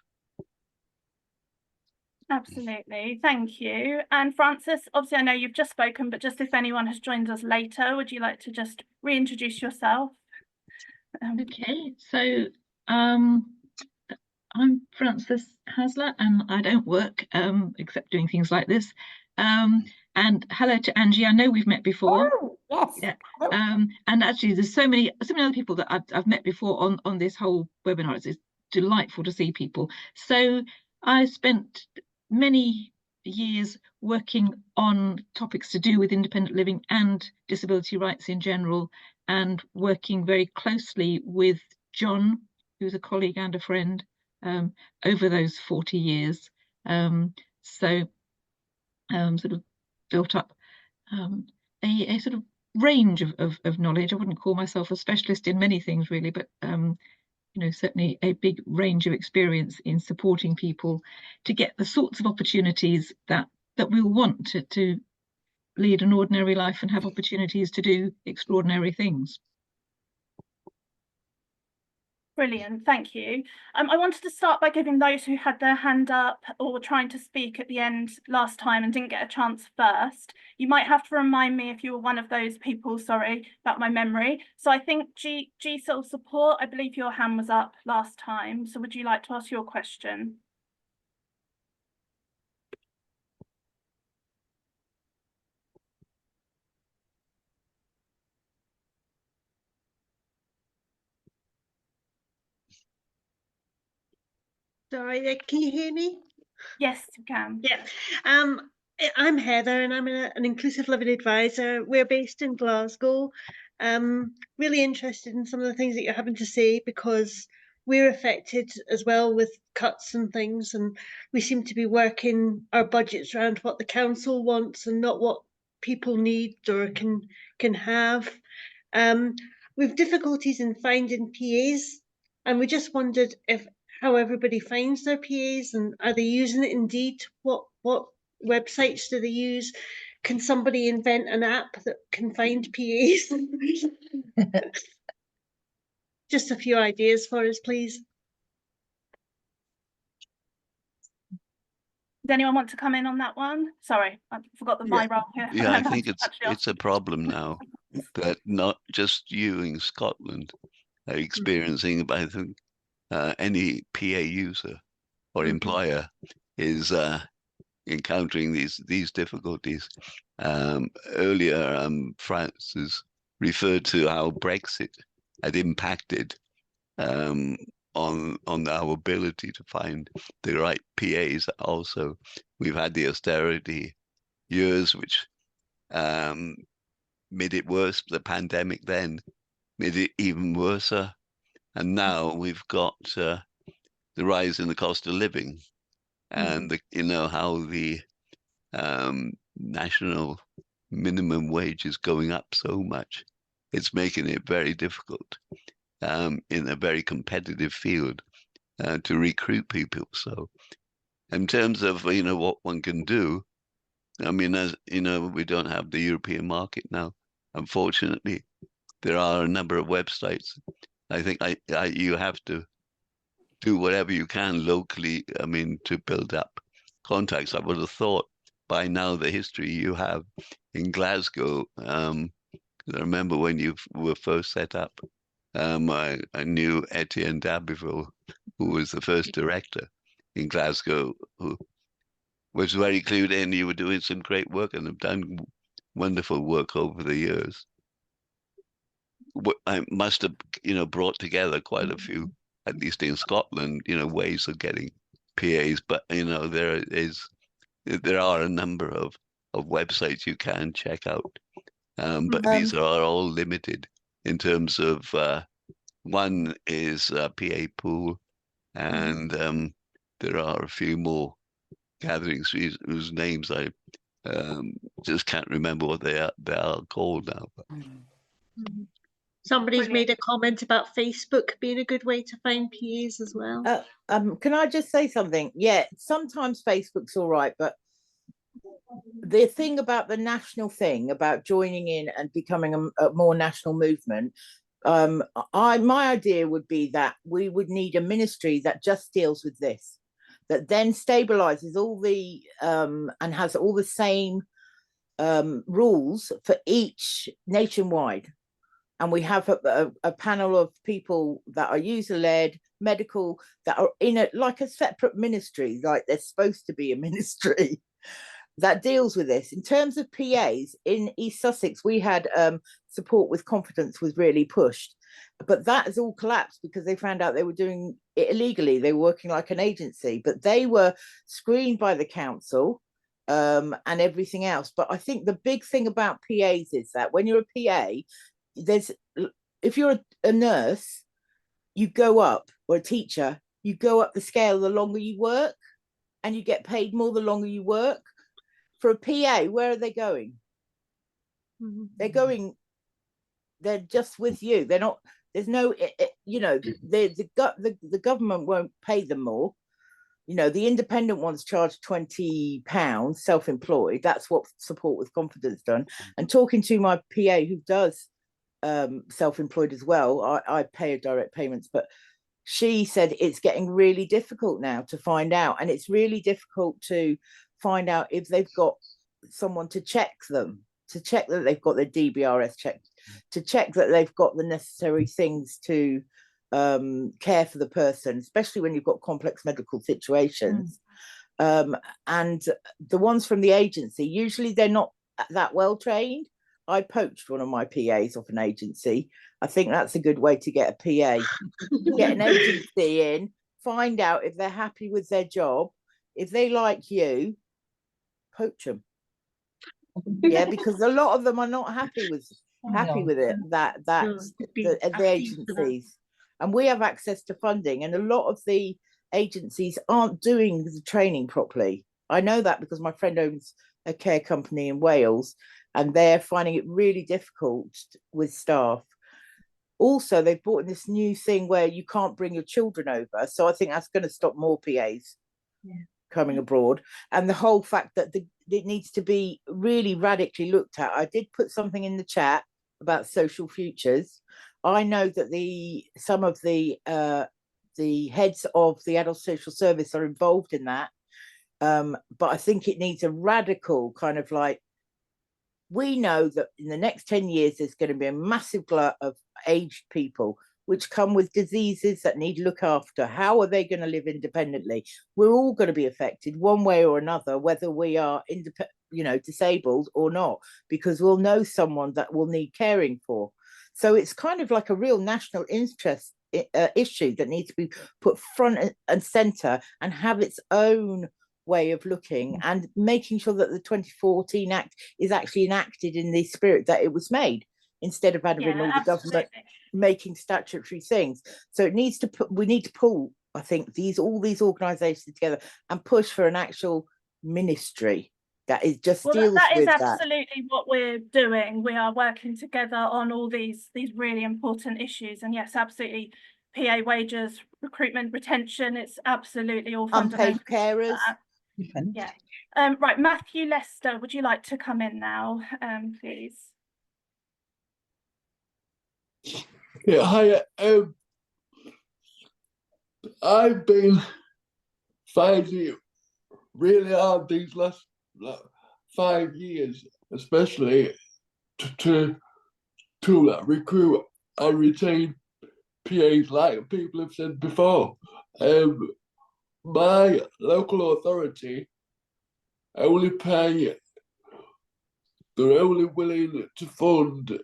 Absolutely, thank you. And Frances, obviously I know you've just spoken, but just if anyone has joined us later, would you like to just reintroduce yourself? Okay, so I'm Frances Hasler and I don't work except doing things like this. And hello to Angie. I know we've met before. Oh, yes. Yeah. And actually there's so many other people that I've met before on this whole webinar. It's delightful to see people. So I spent many years working on topics to do with independent living and disability rights in general, and working very closely with John, who's a colleague and a friend over those 40 years. So sort of built up a sort of range of knowledge. I wouldn't call myself a specialist in many things really, but you know, certainly a big range of experience in supporting people to get the sorts of opportunities that we all want to lead an ordinary life and have opportunities to do extraordinary things. Brilliant, thank you. I wanted to start by giving those who had their hand up or were trying to speak at the end last time and didn't get a chance first. You might have to remind me if you were one of those people, sorry about my memory. So I think CIL support, I believe your hand was up last time. So would you like to ask your question? Sorry, can you hear me? Yes, you can. Yeah. I'm Heather and I'm an inclusive living advisor. We're based in Glasgow. Really interested in some of the things that you're having to say because we're affected as well with cuts and things, and we seem to be working our budgets around what the council wants and not what people need or can have. We've difficulties in finding PAs, and we just wondered how everybody finds their PAs, and are they using it indeed? What websites do they use? Can somebody invent an app that can find PAs? Just a few ideas for us, please. Does anyone want to come in on that one? Sorry, I forgot that my role here. Yeah, I think it's a problem now that not just you in Scotland are experiencing, but I think any PA user or employer is encountering these difficulties. Earlier, Frances referred to how Brexit had impacted on our ability to find the right PAs. Also, we've had the austerity years, which made it worse. The pandemic then made it even worse. And now we've got the rise in the cost of living, and you know how the national minimum wage is going up so much. It's making it very difficult in a very competitive field to recruit people. So in terms of, you know, what one can do, I mean, as you know, we don't have the European market now. Unfortunately, there are a number of websites. I think you have to do whatever you can locally, I mean, to build up contacts. I would have thought by now the history you have in Glasgow. I remember when you were first set up, I knew Etienne d'Abbeville, who was the first director in Glasgow, who was very clued in. You were doing some great work and have done wonderful work over the years. I must have, you know, brought together quite a few, at least in Scotland, you know, ways of getting PAs. But you know, there are a number of websites you can check out, but these are all limited in terms of one is PA Pool, and there are a few more gatherings whose names I just can't remember what they are called now. Somebody's made a comment about Facebook being a good way to find PAs as well. Can I just say something? Yeah, sometimes Facebook's all right, but the thing about the national thing about joining in and becoming a more national movement, my idea would be that we would need a ministry that just deals with this, that then stabilizes all the and has all the same rules for each nationwide. And we have a panel of people that are user-led, medical, that are in like a separate ministry, like they're supposed to be a ministry that deals with this. In terms of PAs, in East Sussex, we had support with confidence was really pushed. But that has all collapsed because they found out they were doing it illegally. They were working like an agency, but they were screened by the council and everything else. But I think the big thing about PAs is that when you're a PA, if you're a nurse, you go up or a teacher, you go up the scale the longer you work, and you get paid more the longer you work. For a PA, where are they going? They're just with you. They're not, there's no, you know, the government won't pay them more. You know, the independent ones charge £20, self-employed. That's what Support with Confidence done. And talking to my PA who does self-employed as well, I pay her direct payments, but she said it's getting really difficult now to find out, and it's really difficult to find out if they've got someone to check them, to check that they've got their DBRS checked, to check that they've got the necessary things to care for the person, especially when you've got complex medical situations. And the ones from the agency, usually they're not that well trained. I poached one of my PAs off an agency. I think that's a good way to get a PA. Get an agency in, find out if they're happy with their job. If they like you, poach them. Yeah, because a lot of them are not happy with it. The agencies, and we have access to funding, and a lot of the agencies aren't doing the training properly. I know that because my friend owns a care company in Wales, and they're finding it really difficult with staff. Also, they've brought in this new thing where you can't bring your children over, so I think that's going to stop more PAs coming abroad. And the whole fact that it needs to be really radically looked at. I did put something in the chat about social futures. I know that some of the heads of the adult social service are involved in that, but I think it needs a radical kind of like, we know that in the next 10 years there's going to be a massive glut of aged people which come with diseases that need look after. How are they going to live independently? We're all going to be affected one way or another, whether we are disabled or not, because we'll know someone that will need caring for. So it's kind of like a real national interest issue that needs to be put front and center and have its own way of looking, and making sure that the 2014 Act is actually enacted in the spirit that it was made, instead of having all the government making statutory things. So we need to pull, I think, all these organisations together and push for an actual ministry that is just deals that is with absolutely what we're doing. We are working together on all these really important issues, and yes, absolutely, PA wages, recruitment, retention, it's absolutely all fundamental. Unpaid carers. Yeah. Right, Matthew Lester, would you like to come in now, please? Yeah, hi. I've been finding really hard these last 5 years, especially to recruit and retain PAs, like people have said before. My local authority they're only willing to fund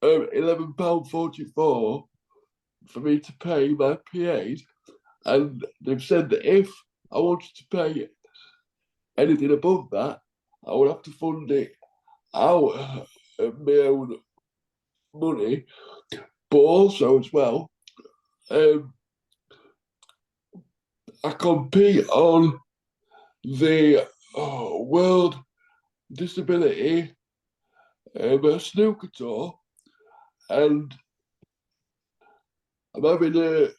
£11.44 for me to pay my PAs, and they've said that if I wanted to pay anything above that, I would have to fund it out of my own money. But also as well, I compete on the World Disability Snooker Tour, and I'm having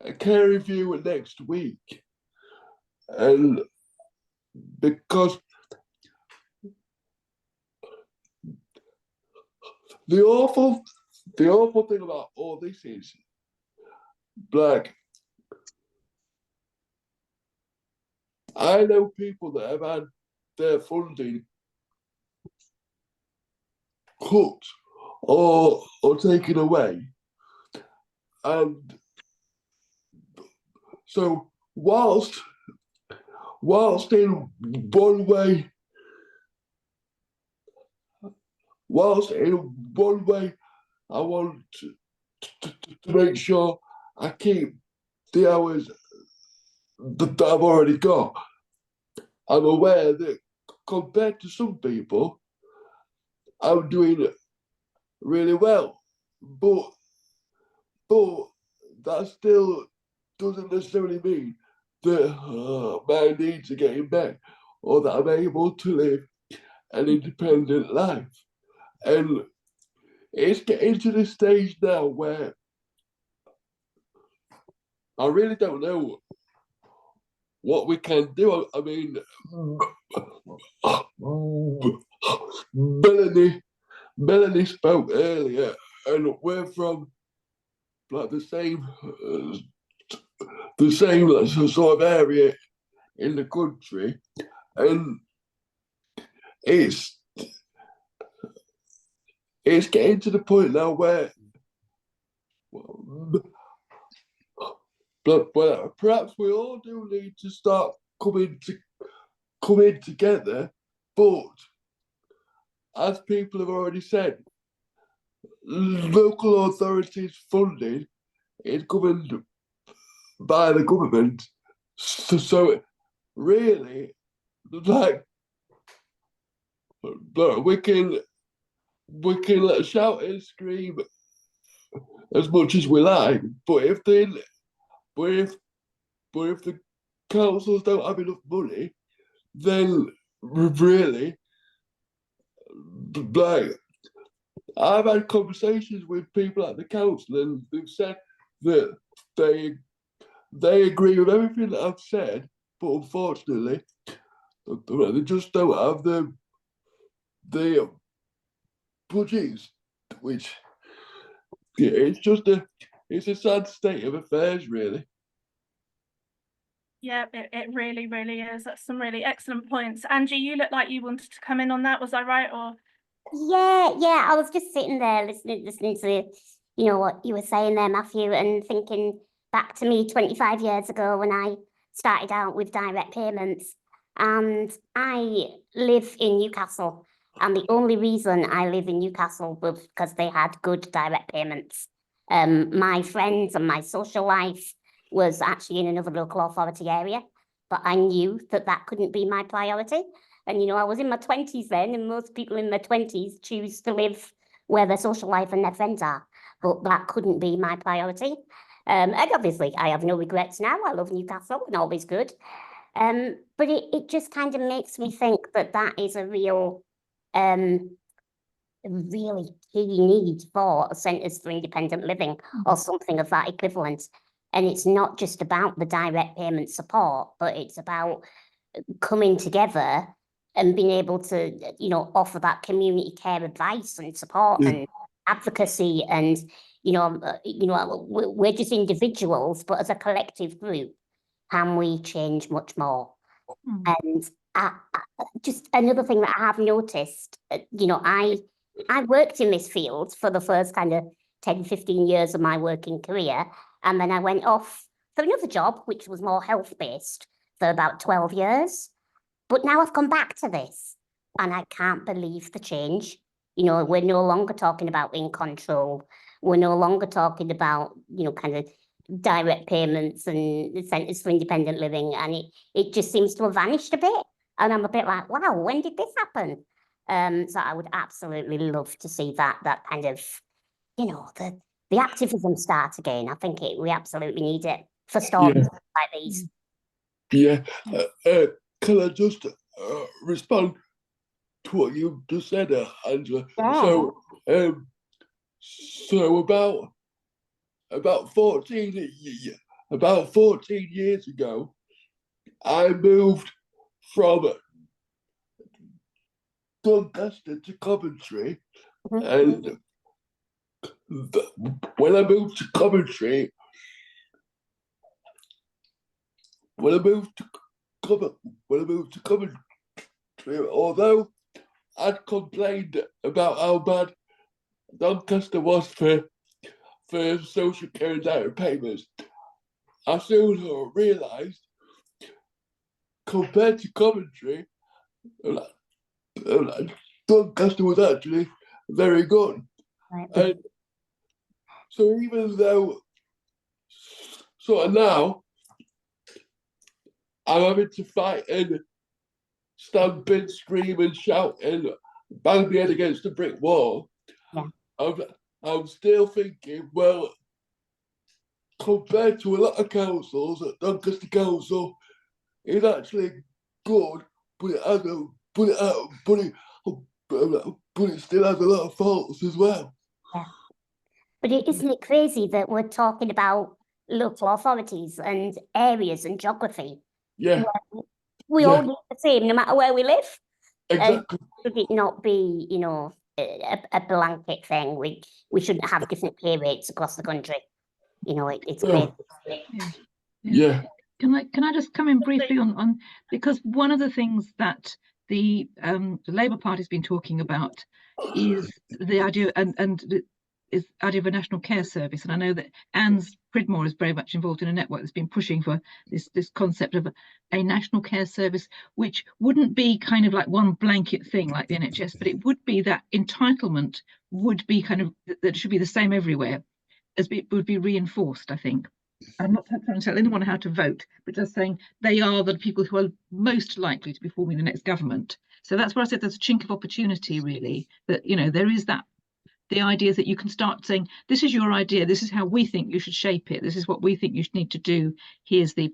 a care review next week, and because the awful thing about all this is, like, I know people that have had their funding cut or taken away, and so whilst in one way I want to make sure I keep the hours that I've already got, I'm aware that compared to some people, I'm doing really well. But but that still doesn't necessarily mean that my needs are getting met or that I'm able to live an independent life. And it's getting to the stage now where I really don't know what we can do. I mean, Melanie spoke earlier, and we're from like the same sort of area in the country, and it's getting to the point now where, but perhaps we all do need to start coming together. But as people have already said, local authorities' funding is governed by the government, so really, like, we can shout and scream as much as we like, but if the councils don't have enough money, then really, like, I've had conversations with people at the council, and they've said that they agree with everything that I've said, but unfortunately, they just don't have the budgets, which, yeah, it's a sad state of affairs, really. Yeah, it really, really is. That's some really excellent points. Angie, you look like you wanted to come in on that. Was I right? Or Yeah, I was just sitting there listening to, you know, what you were saying there, Matthew, and thinking back to me 25 years ago when I started out with direct payments. And I live in Newcastle, and the only reason I live in Newcastle was because they had good direct payments. My friends and my social life was actually in another local authority area, but I knew that couldn't be my priority. And, you know, I was in my 20s then, and most people in their 20s choose to live where their social life and their friends are. But that couldn't be my priority. And obviously, I have no regrets now. I love Newcastle and always good. But it just kind of makes me think that is a real, really key need for centres for independent living or something of that equivalent. And it's not just about the direct payment support, but it's about coming together and being able to, you know, offer that community care advice and support and advocacy. And, we're just individuals, but as a collective group, can we change much more? And just another thing that I have noticed, I worked in this field for the first kind of 10, 15 years of my working career. And then I went off for another job, which was more health-based, for about 12 years. But now I've come back to this, and I can't believe the change. You know, we're no longer talking about in control. We're no longer talking about, kind of direct payments and centres for independent living. And it just seems to have vanished a bit. And I'm a bit like, wow, when did this happen? So I would absolutely love to see that kind of, the activism start again. I think we absolutely need it for storms like these. Yeah. Can I just respond to what you just said, Angela? Yeah. So about 14 years ago, I moved from Doncaster to Coventry, and when I moved to Coventry, although I'd complained about how bad Doncaster was for social care and direct payments, I soon realised, compared to Coventry, Doncaster was actually very good. Right. And so even though, sort of now, I'm having to fight and stamp and scream and shout and bang my head against a brick wall, I'm still thinking, well, compared to a lot of councils, at Doncaster Council, is actually good, but it still has a lot of faults as well. But isn't it crazy that we're talking about local authorities and areas and geography? Yeah. We all need the same, no matter where we live. Exactly. Should it not be, you know, a blanket thing? We shouldn't have different pay rates across the country. You know, it's crazy. Yeah. Can I just come in briefly on because one of the things that the Labour Party's been talking about is the idea is the idea of a national care service, and I know that Anne's Pridmore is very much involved in a network that's been pushing for this concept of a national care service, which wouldn't be kind of like one blanket thing like the NHS, but it would be that entitlement would be kind of that it should be the same everywhere, as it would be reinforced, I think. I'm not trying to tell anyone how to vote, but just saying they are the people who are most likely to be forming the next government. So that's where I said there's a chink of opportunity, really, that, you know, there is that, the idea that you can start saying, this is your idea, this is how we think you should shape it, this is what we think you need to do, here's the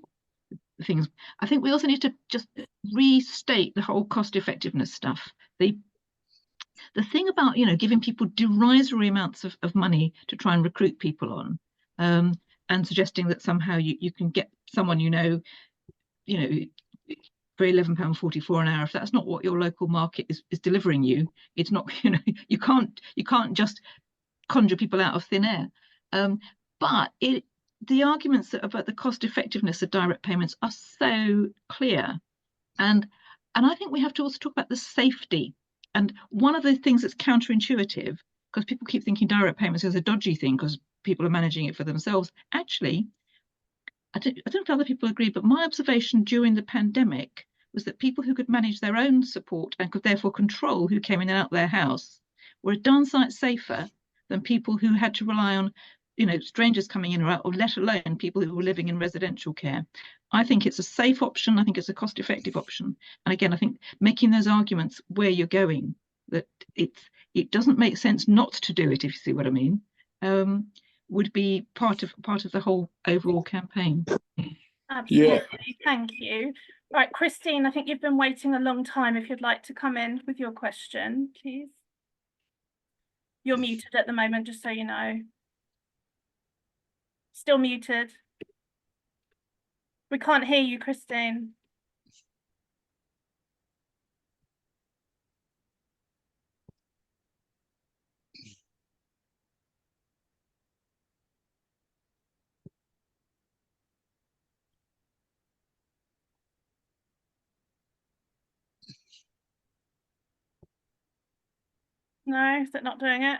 things. I think we also need to just restate the whole cost effectiveness stuff. The thing about, you know, giving people derisory amounts of money to try and recruit people on, and suggesting that somehow you can get someone, you know, for £11.44 an hour, if that's not what your local market is delivering you, it's not, you know, you can't just conjure people out of thin air. But the arguments about the cost effectiveness of direct payments are so clear. And I think we have to also talk about the safety. And one of the things that's counterintuitive, because people keep thinking direct payments is a dodgy thing because people are managing it for themselves. Actually, I don't know if other people agree, but my observation during the pandemic was that people who could manage their own support and could therefore control who came in and out their house were a darn sight safer than people who had to rely on, you know, strangers coming in or out, or let alone people who were living in residential care. I think it's a safe option. I think it's a cost-effective option. And again, I think making those arguments where you're going, that it doesn't make sense not to do it, if you see what I mean, would be part of the whole overall campaign. Absolutely. Thank you. Right, Christine, I think you've been waiting a long time. If you'd like to come in with your question, please. You're muted at the moment, just so you know. Still muted. We can't hear you, Christine. No, is it not doing it?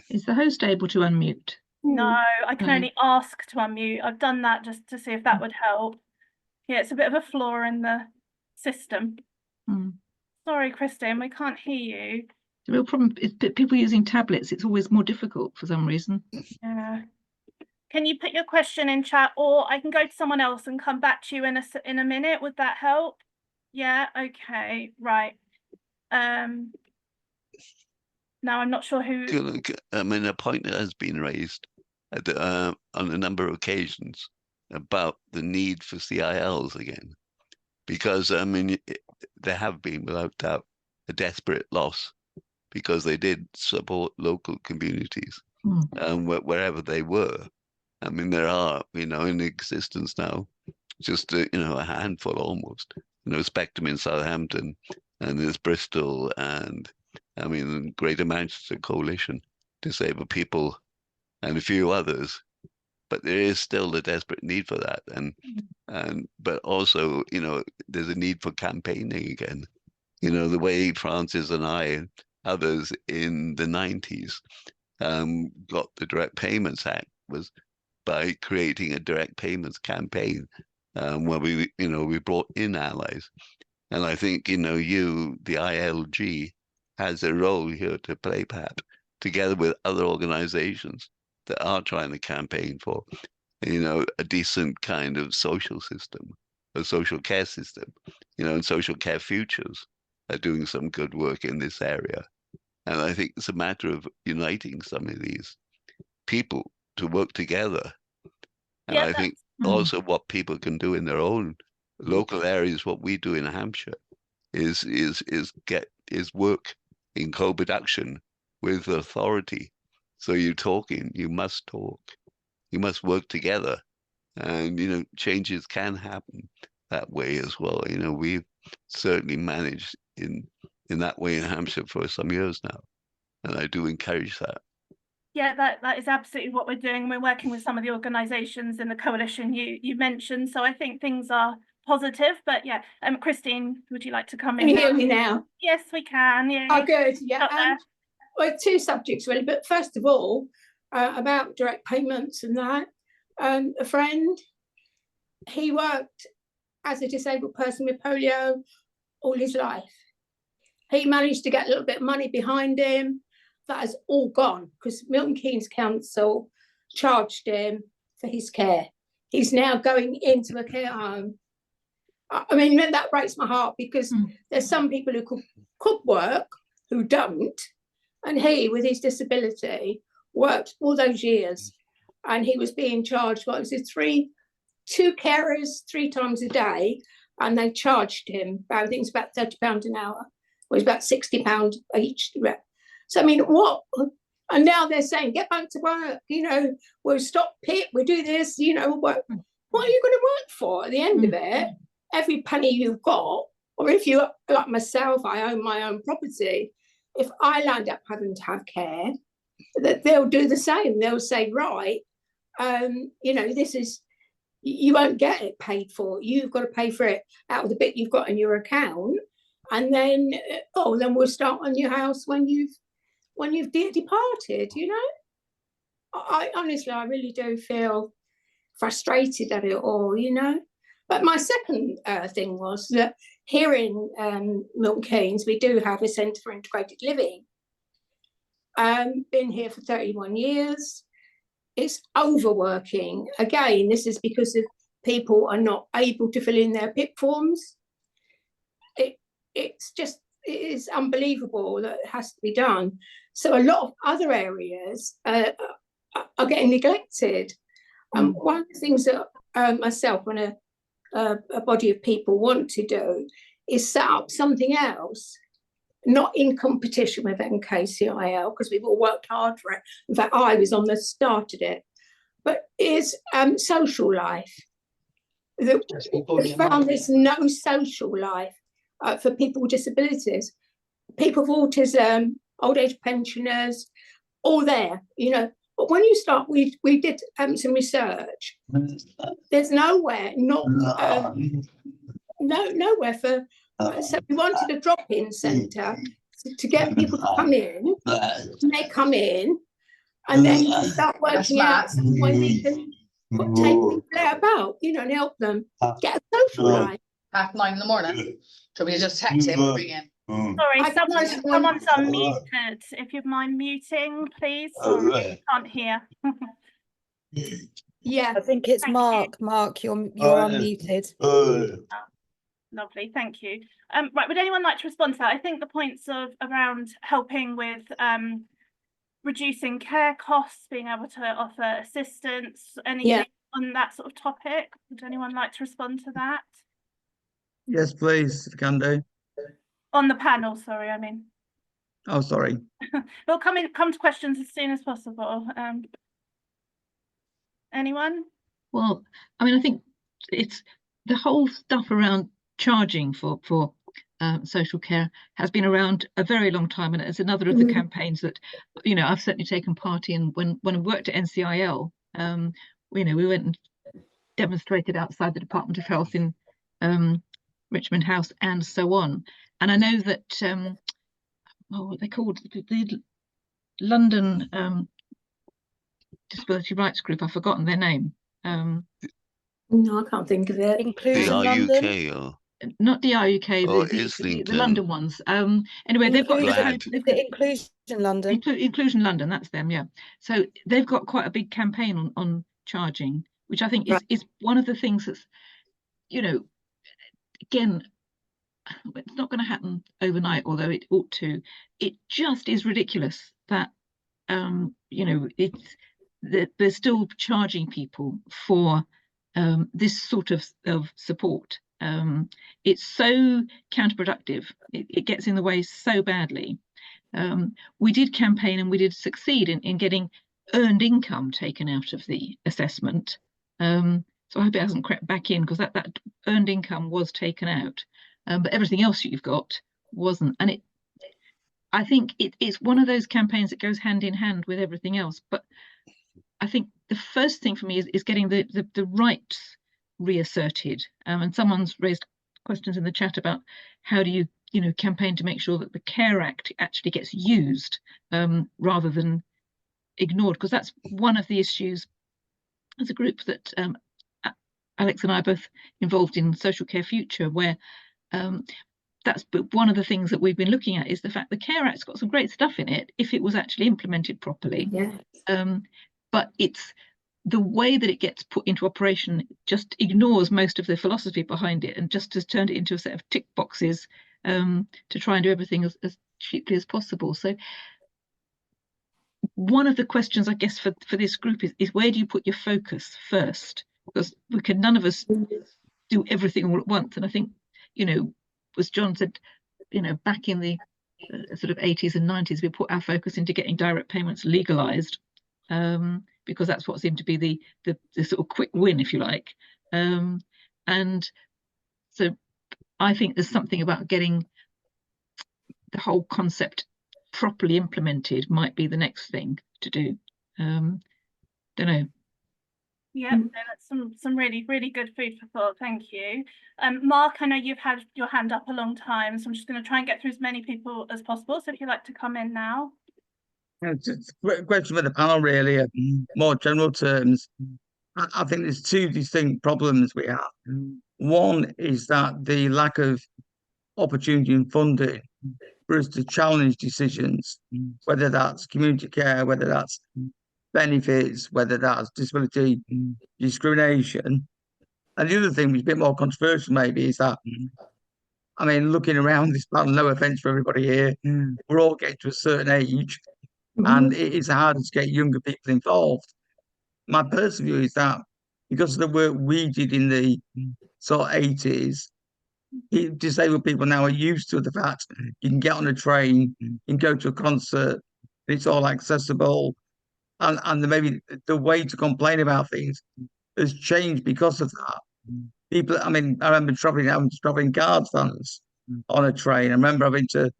Is the host able to unmute? No, I can only ask to unmute. I've done that just to see if that would help. Yeah, it's a bit of a flaw in the system. Sorry, Christine, we can't hear you. The real problem is that people using tablets, it's always more difficult for some reason. Yeah. Can you put your question in chat, or I can go to someone else and come back to you in a minute? Would that help? Yeah, okay, right. Now I'm not sure who. I mean, a point that has been raised on a number of occasions about the need for CILs again, because I mean, there have been without doubt a desperate loss because they did support local communities wherever they were. I mean, there are, you know, in existence now, just you know, a handful almost. You know, Spectrum in Southampton, and there's Bristol, and I mean, Greater Manchester Coalition, Disabled People, and a few others. But there is still a desperate need for that, and but also, you know, there's a need for campaigning again. You know, the way Frances and I and others in the 90s got the Direct Payments Act was by creating a direct payments campaign where we, you know, we brought in allies. And I think, you know, the ILG has a role here to play, perhaps, together with other organizations that are trying to campaign for, you know, a decent kind of social system, a social care system, you know, and social care futures are doing some good work in this area. And I think it's a matter of uniting some of these people to work together. And Yeah, I think also what people can do in their own local areas, what we do in Hampshire, is work in co-production with authority. So you must talk, you must work together, and changes can happen that way as well. We've certainly managed in that way in Hampshire for some years now, and I do encourage that. Yeah, that is absolutely what we're doing. We're working with some of the organisations in the coalition you mentioned, so I think things are positive. But yeah, Christine, would you like to come in? Can you hear me now? Yes, we can. Yeah. Oh, good. Yeah. Well, two subjects really, but first of all, about direct payments and that. A friend, he worked as a disabled person with polio all his life. He managed to get a little bit of money behind him. That has all gone because Milton Keynes Council charged him for his care. He's now going into a care home. I mean, that breaks my heart because there's some people who could work who don't. And he, with his disability, worked all those years and he was being charged, what was it, two carers 3 times a day, and they charged him, I think it's about £30 an hour. It was about £60 each. So, I mean, what? And now they're saying, get back to work, we'll stop PIP, we'll do this, what are you going to work for at the end of it? Every penny you've got, or if you, like myself, I own my own property, if I land up having to have care, that they'll do the same. They'll say, right, this is, you won't get it paid for. You've got to pay for it out of the bit you've got in your account. And then, then we'll start on your house when you've departed, I honestly, I really do feel frustrated at it all, But my second thing was that here in Milton Keynes, we do have a Centre for Integrated Living. Been here for 31 years. It's overworking. Again, this is because of people are not able to fill in their PIP forms. It is unbelievable that it has to be done. So a lot of other areas are getting neglected. One of the things that myself and a body of people want to do is set up something else, not in competition with NKCIL, because we've all worked hard for it. In fact, I was on the start of it, but is social life. We found there's no social life for people with disabilities, people with autism, old age pensioners, all there, But when you start, we did some research. There's nowhere, nowhere for. So we wanted a drop-in centre to get people to come in. And they come in, and then start working out when we can take people about, and help them get a social life. 9:30 in the morning. So we just text him and bring in. Sorry, someone's unmuted. If you mind muting, please. Sorry, can't hear. Yeah, I think it's Mark. Mark, you're unmuted. Lovely, thank you. Right, would anyone like to respond to that? I think the points around helping with reducing care costs, being able to offer assistance, anything on that sort of topic. Would anyone like to respond to that? Yes, please, if you can do. On the panel, sorry, I mean. Oh, sorry. We'll come to questions as soon as possible. Anyone? Well, I mean, I think it's the whole stuff around charging for social care has been around a very long time, and it's another of the campaigns that I've certainly taken part in. When I worked at NCIL, we went and demonstrated outside the Department of Health in Richmond House and so on. And I know that what they called the London Disability Rights Group. I've forgotten their name. No, I can't think of it. Inclusion London. Not DRUK, the London ones. Anyway, they've got Inclusion London. Inclusion London, that's them, yeah. So they've got quite a big campaign on charging, which I think is one of the things that's, again, it's not going to happen overnight, although it ought to. It just is ridiculous that, they're still charging people for this sort of support. It's so counterproductive. It gets in the way so badly. We did campaign and we did succeed in getting earned income taken out of the assessment. So I hope it hasn't crept back in, because that earned income was taken out, but everything else you've got wasn't. And I think it's one of those campaigns that goes hand in hand with everything else. But I think the first thing for me is getting the rights reasserted. And someone's raised questions in the chat about how do you campaign to make sure that the Care Act actually gets used rather than ignored, because that's one of the issues as a group that Alex and I are both involved in, Social Care Future, where that's one of the things that we've been looking at is the fact the Care Act's got some great stuff in it if it was actually implemented properly. Yeah. But it's the way that it gets put into operation just ignores most of the philosophy behind it and just has turned it into a set of tick boxes to try and do everything as cheaply as possible. So one of the questions, I guess, for this group is where do you put your focus first? Because none of us do everything all at once. And I think, as John said, back in the sort of 80s and 90s, we put our focus into getting direct payments legalized, because that's what seemed to be the sort of quick win, if you like. And so I think there's something about getting the whole concept properly implemented might be the next thing to do. Don't know. Yeah, no, that's some really, really good food for thought. Thank you. Mark, I know you've had your hand up a long time, so I'm just going to try and get through as many people as possible. So if you'd like to come in now. It's a question for the panel, really, more general terms. I think there's two distinct problems we have. One is that the lack of opportunity and funding for us to challenge decisions, whether that's community care, whether that's benefits, whether that's disability discrimination. And the other thing, which is a bit more controversial maybe, is that, I mean, looking around this panel, no offence for everybody here, we're all getting to a certain age, and it is harder to get younger people involved. My personal view is that because of the work we did in the sort of 80s, disabled people now are used to the fact you can get on a train, you can go to a concert, it's all accessible, and maybe the way to complain about things has changed because of that. People, I mean, I remember traveling card stands on a train. I remember having to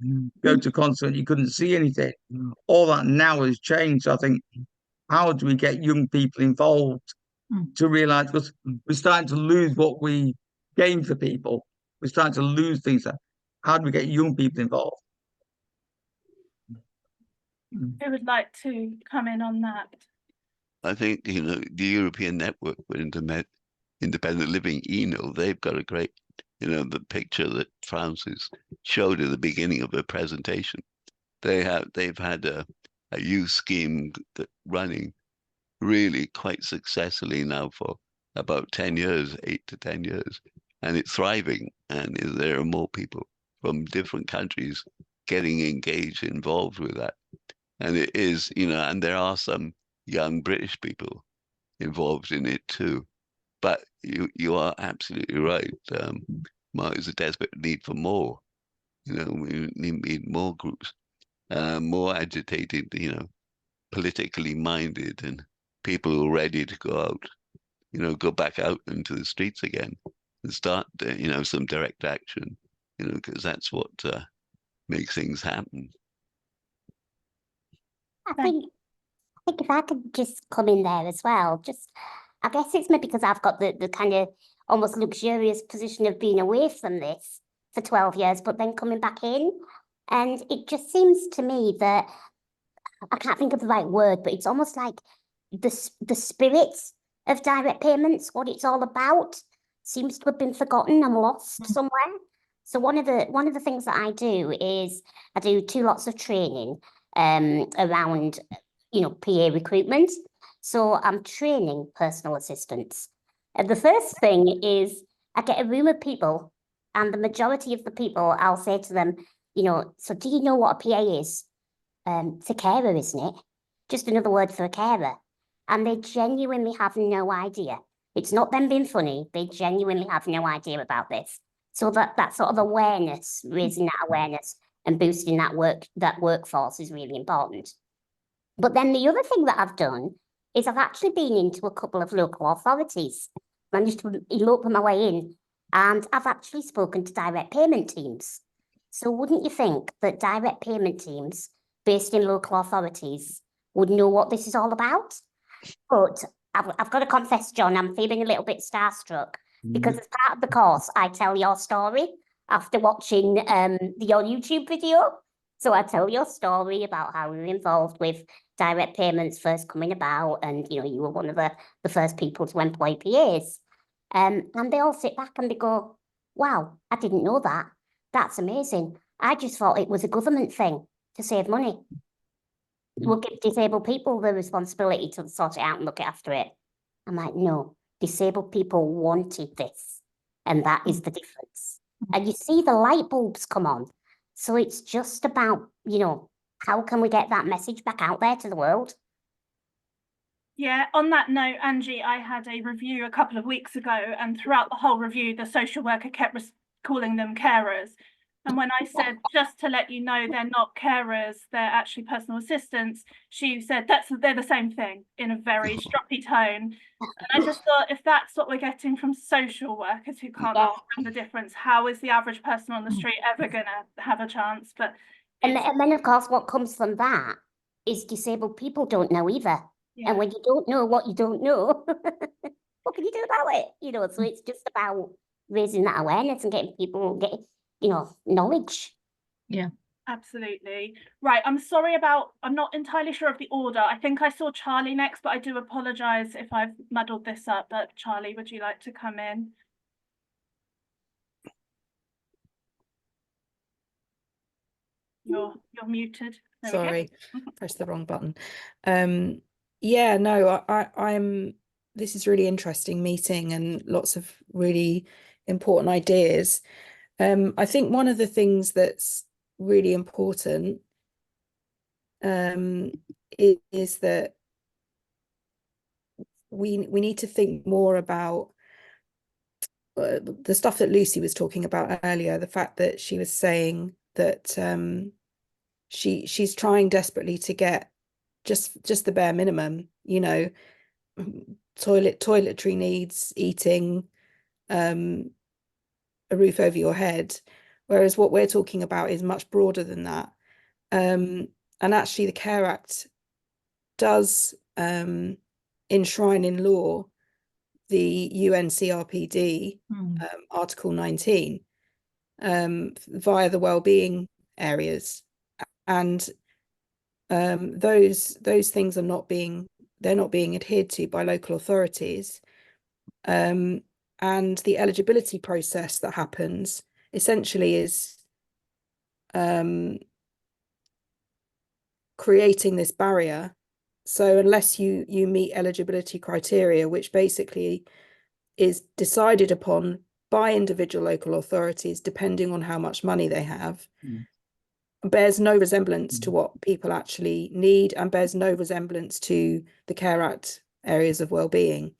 go to a concert and you couldn't see anything. All that now has changed. So I think, how do we get young people involved to realise, because we're starting to lose what we gain for people. We're starting to lose things. How do we get young people involved? Who would like to come in on that? I think, the European Network for Independent Living, they've got a great, the picture that Frances showed at the beginning of her presentation. They've had a youth scheme running really quite successfully now for about 10 years, 8 to 10 years, and it's thriving. And there are more people from different countries getting engaged, involved with that. And it is, and there are some young British people involved in it too. But you are absolutely right. Mark, is a desperate need for more. We need more groups, more agitated, politically minded, and people who are ready to go out, go back out into the streets again and start, some direct action, because that's what makes things happen. I think if I could just come in there as well, I guess it's maybe because I've got the kind of almost luxurious position of being away from this for 12 years, but then coming back in. And it just seems to me that, I can't think of the right word, but it's almost like the spirit of direct payments, what it's all about, seems to have been forgotten and lost somewhere. So one of the things that I do is I do 2 lots of training around PA recruitment. So I'm training personal assistants. And the first thing is I get a room of people, and the majority of the people, I'll say to them, so do you know what a PA is? It's a carer, isn't it? Just another word for a carer. and they genuinely have no idea. It's not them being funny, they genuinely have no idea about this. So that sort of awareness, raising that awareness and boosting that workforce is really important. But then the other thing that I've done is I've actually been into a couple of local authorities. Managed to elope my way in, and I've actually spoken to direct payment teams. So wouldn't you think that direct payment teams based in local authorities would know what this is all about? But I've got to confess, John, I'm feeling a little bit starstruck because as part of the course, I tell your story after watching your YouTube video. So I tell your story about how we were involved with direct payments first coming about, and you know, you were one of the first people to employ PAs. And they all sit back and they go, wow, I didn't know that. That's amazing. I just thought it was a government thing to save money. We'll give disabled people the responsibility to sort it out and look after it. I'm like, no, disabled people wanted this. And that is the difference. And you see the light bulbs come on. So it's just about, you know, how can we get that message back out there to the world? Yeah, on that note, Angie, I had a review a couple of weeks ago, and throughout the whole review, the social worker kept calling them carers. And when I said, just to let you know, they're not carers, they're actually personal assistants, she said, they're the same thing, in a very stroppy tone. And I just thought, if that's what we're getting from social workers who can't understand the difference, how is the average person on the street ever going to have a chance? But and then, of course, what comes from that is disabled people don't know either. Yeah. And when you don't know what you don't know, what can you do about it? You know, so it's just about raising that awareness and getting people you know, knowledge. Yeah, absolutely. Right, I'm not entirely sure of the order. I think I saw Charlie next, but I do apologize if I've muddled this up. But Charlie, would you like to come in? You're muted. There Sorry, pressed the wrong button. Yeah, no, I'm this is really interesting meeting and lots of really important ideas. I think one of the things that's really important is that we need to think more about the stuff that Lucy was talking about earlier, the fact that she was saying that she's trying desperately to get just the bare minimum, you know, toiletry needs, eating, a roof over your head, whereas what we're talking about is much broader than that. And actually the Care Act does enshrine in law the CRPD Article 19 via the wellbeing areas, and those things are not being adhered to by local authorities, and the eligibility process that happens essentially is creating this barrier. So unless you meet eligibility criteria, which basically is decided upon by individual local authorities depending on how much money they have, bears no resemblance to what people actually need, and bears no resemblance to the Care Act areas of wellbeing.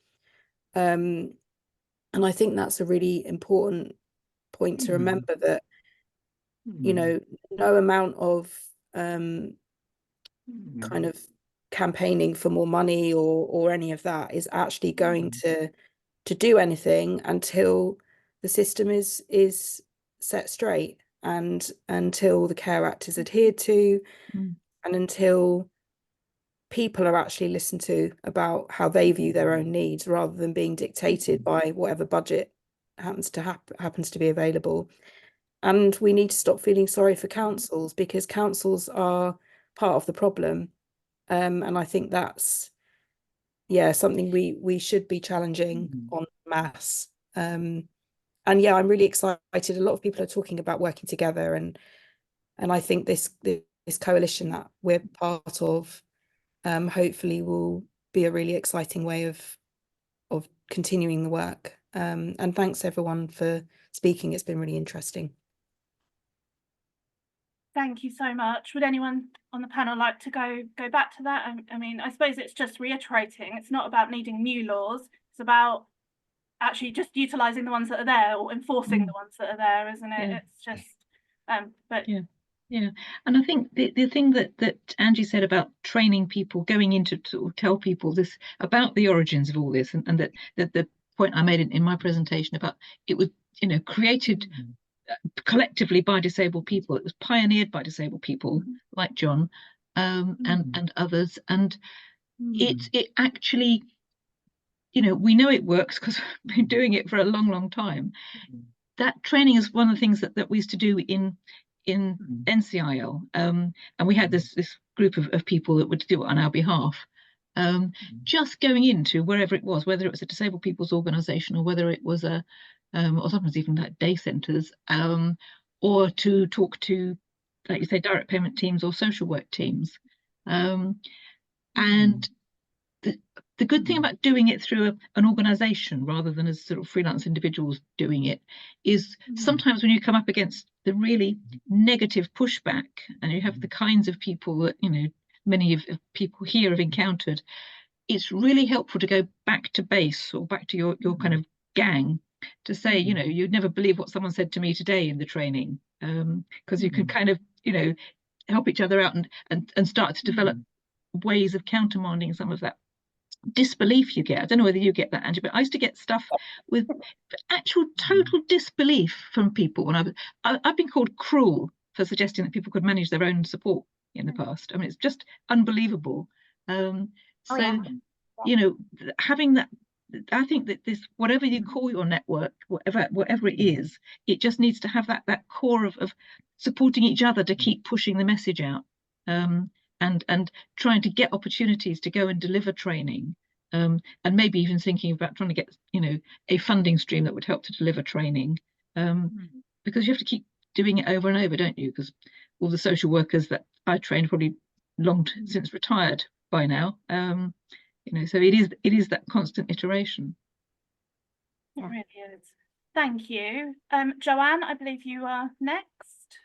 And I think that's a really important point to remember, that you know, no amount of kind of campaigning for more money or any of that is actually going to do anything until the system is set straight, and until the Care Act is adhered to, and until people are actually listened to about how they view their own needs, rather than being dictated by whatever budget happens to be available. And we need to stop feeling sorry for councils, because councils are part of the problem. And I think that's, yeah, something we should be challenging en masse. And yeah, I'm really excited. A lot of people are talking about working together, and I think this coalition that we're part of hopefully will be a really exciting way of continuing the work. And thanks everyone for speaking. It's been really interesting. Thank you so much. Would anyone on the panel like to go back to that? I mean, I suppose it's just reiterating. It's not about needing new laws. It's about actually just utilising the ones that are there or enforcing the ones that are there, isn't it? Yeah. It's just, but Yeah, and I think the thing that Angie said about training people, going into to tell people this about the origins of all this, and that the point I made in my presentation about it was, you know, created collectively by disabled people. It was pioneered by disabled people like John and others, and it actually, you know, we know it works because we've been doing it for a long time. That training is one of the things that we used to do in NCIL, and we had this group of people that would do it on our behalf, just going into wherever it was, whether it was a disabled people's organisation or whether it was a or sometimes even like day centres, or to talk to, like you say, direct payment teams or social work teams, and the good thing about doing it through an organisation rather than as sort of freelance individuals doing it is sometimes when you come up against the really negative pushback and you have the kinds of people that, you know, many of people here have encountered, it's really helpful to go back to base or back to your kind of gang to say, you know, you'd never believe what someone said to me today in the training, because you can kind of, you know, help each other out and start to develop ways of countermanding some of that disbelief you get. I don't know whether you get that, Angie, but I used to get stuff with actual total disbelief from people when I've been called cruel for suggesting that people could manage their own support in the past. I mean, it's just unbelievable. You know, having that, I think that this, whatever you call your network, whatever it is, it just needs to have that core of supporting each other to keep pushing the message out. And trying to get opportunities to go and deliver training, and maybe even thinking about trying to get, you know, a funding stream that would help to deliver training, because you have to keep doing it over and over, don't you? Because all the social workers that I trained probably long since retired by now, you know, so it is that constant iteration. It really is. Thank you. Joanne, I believe you are next.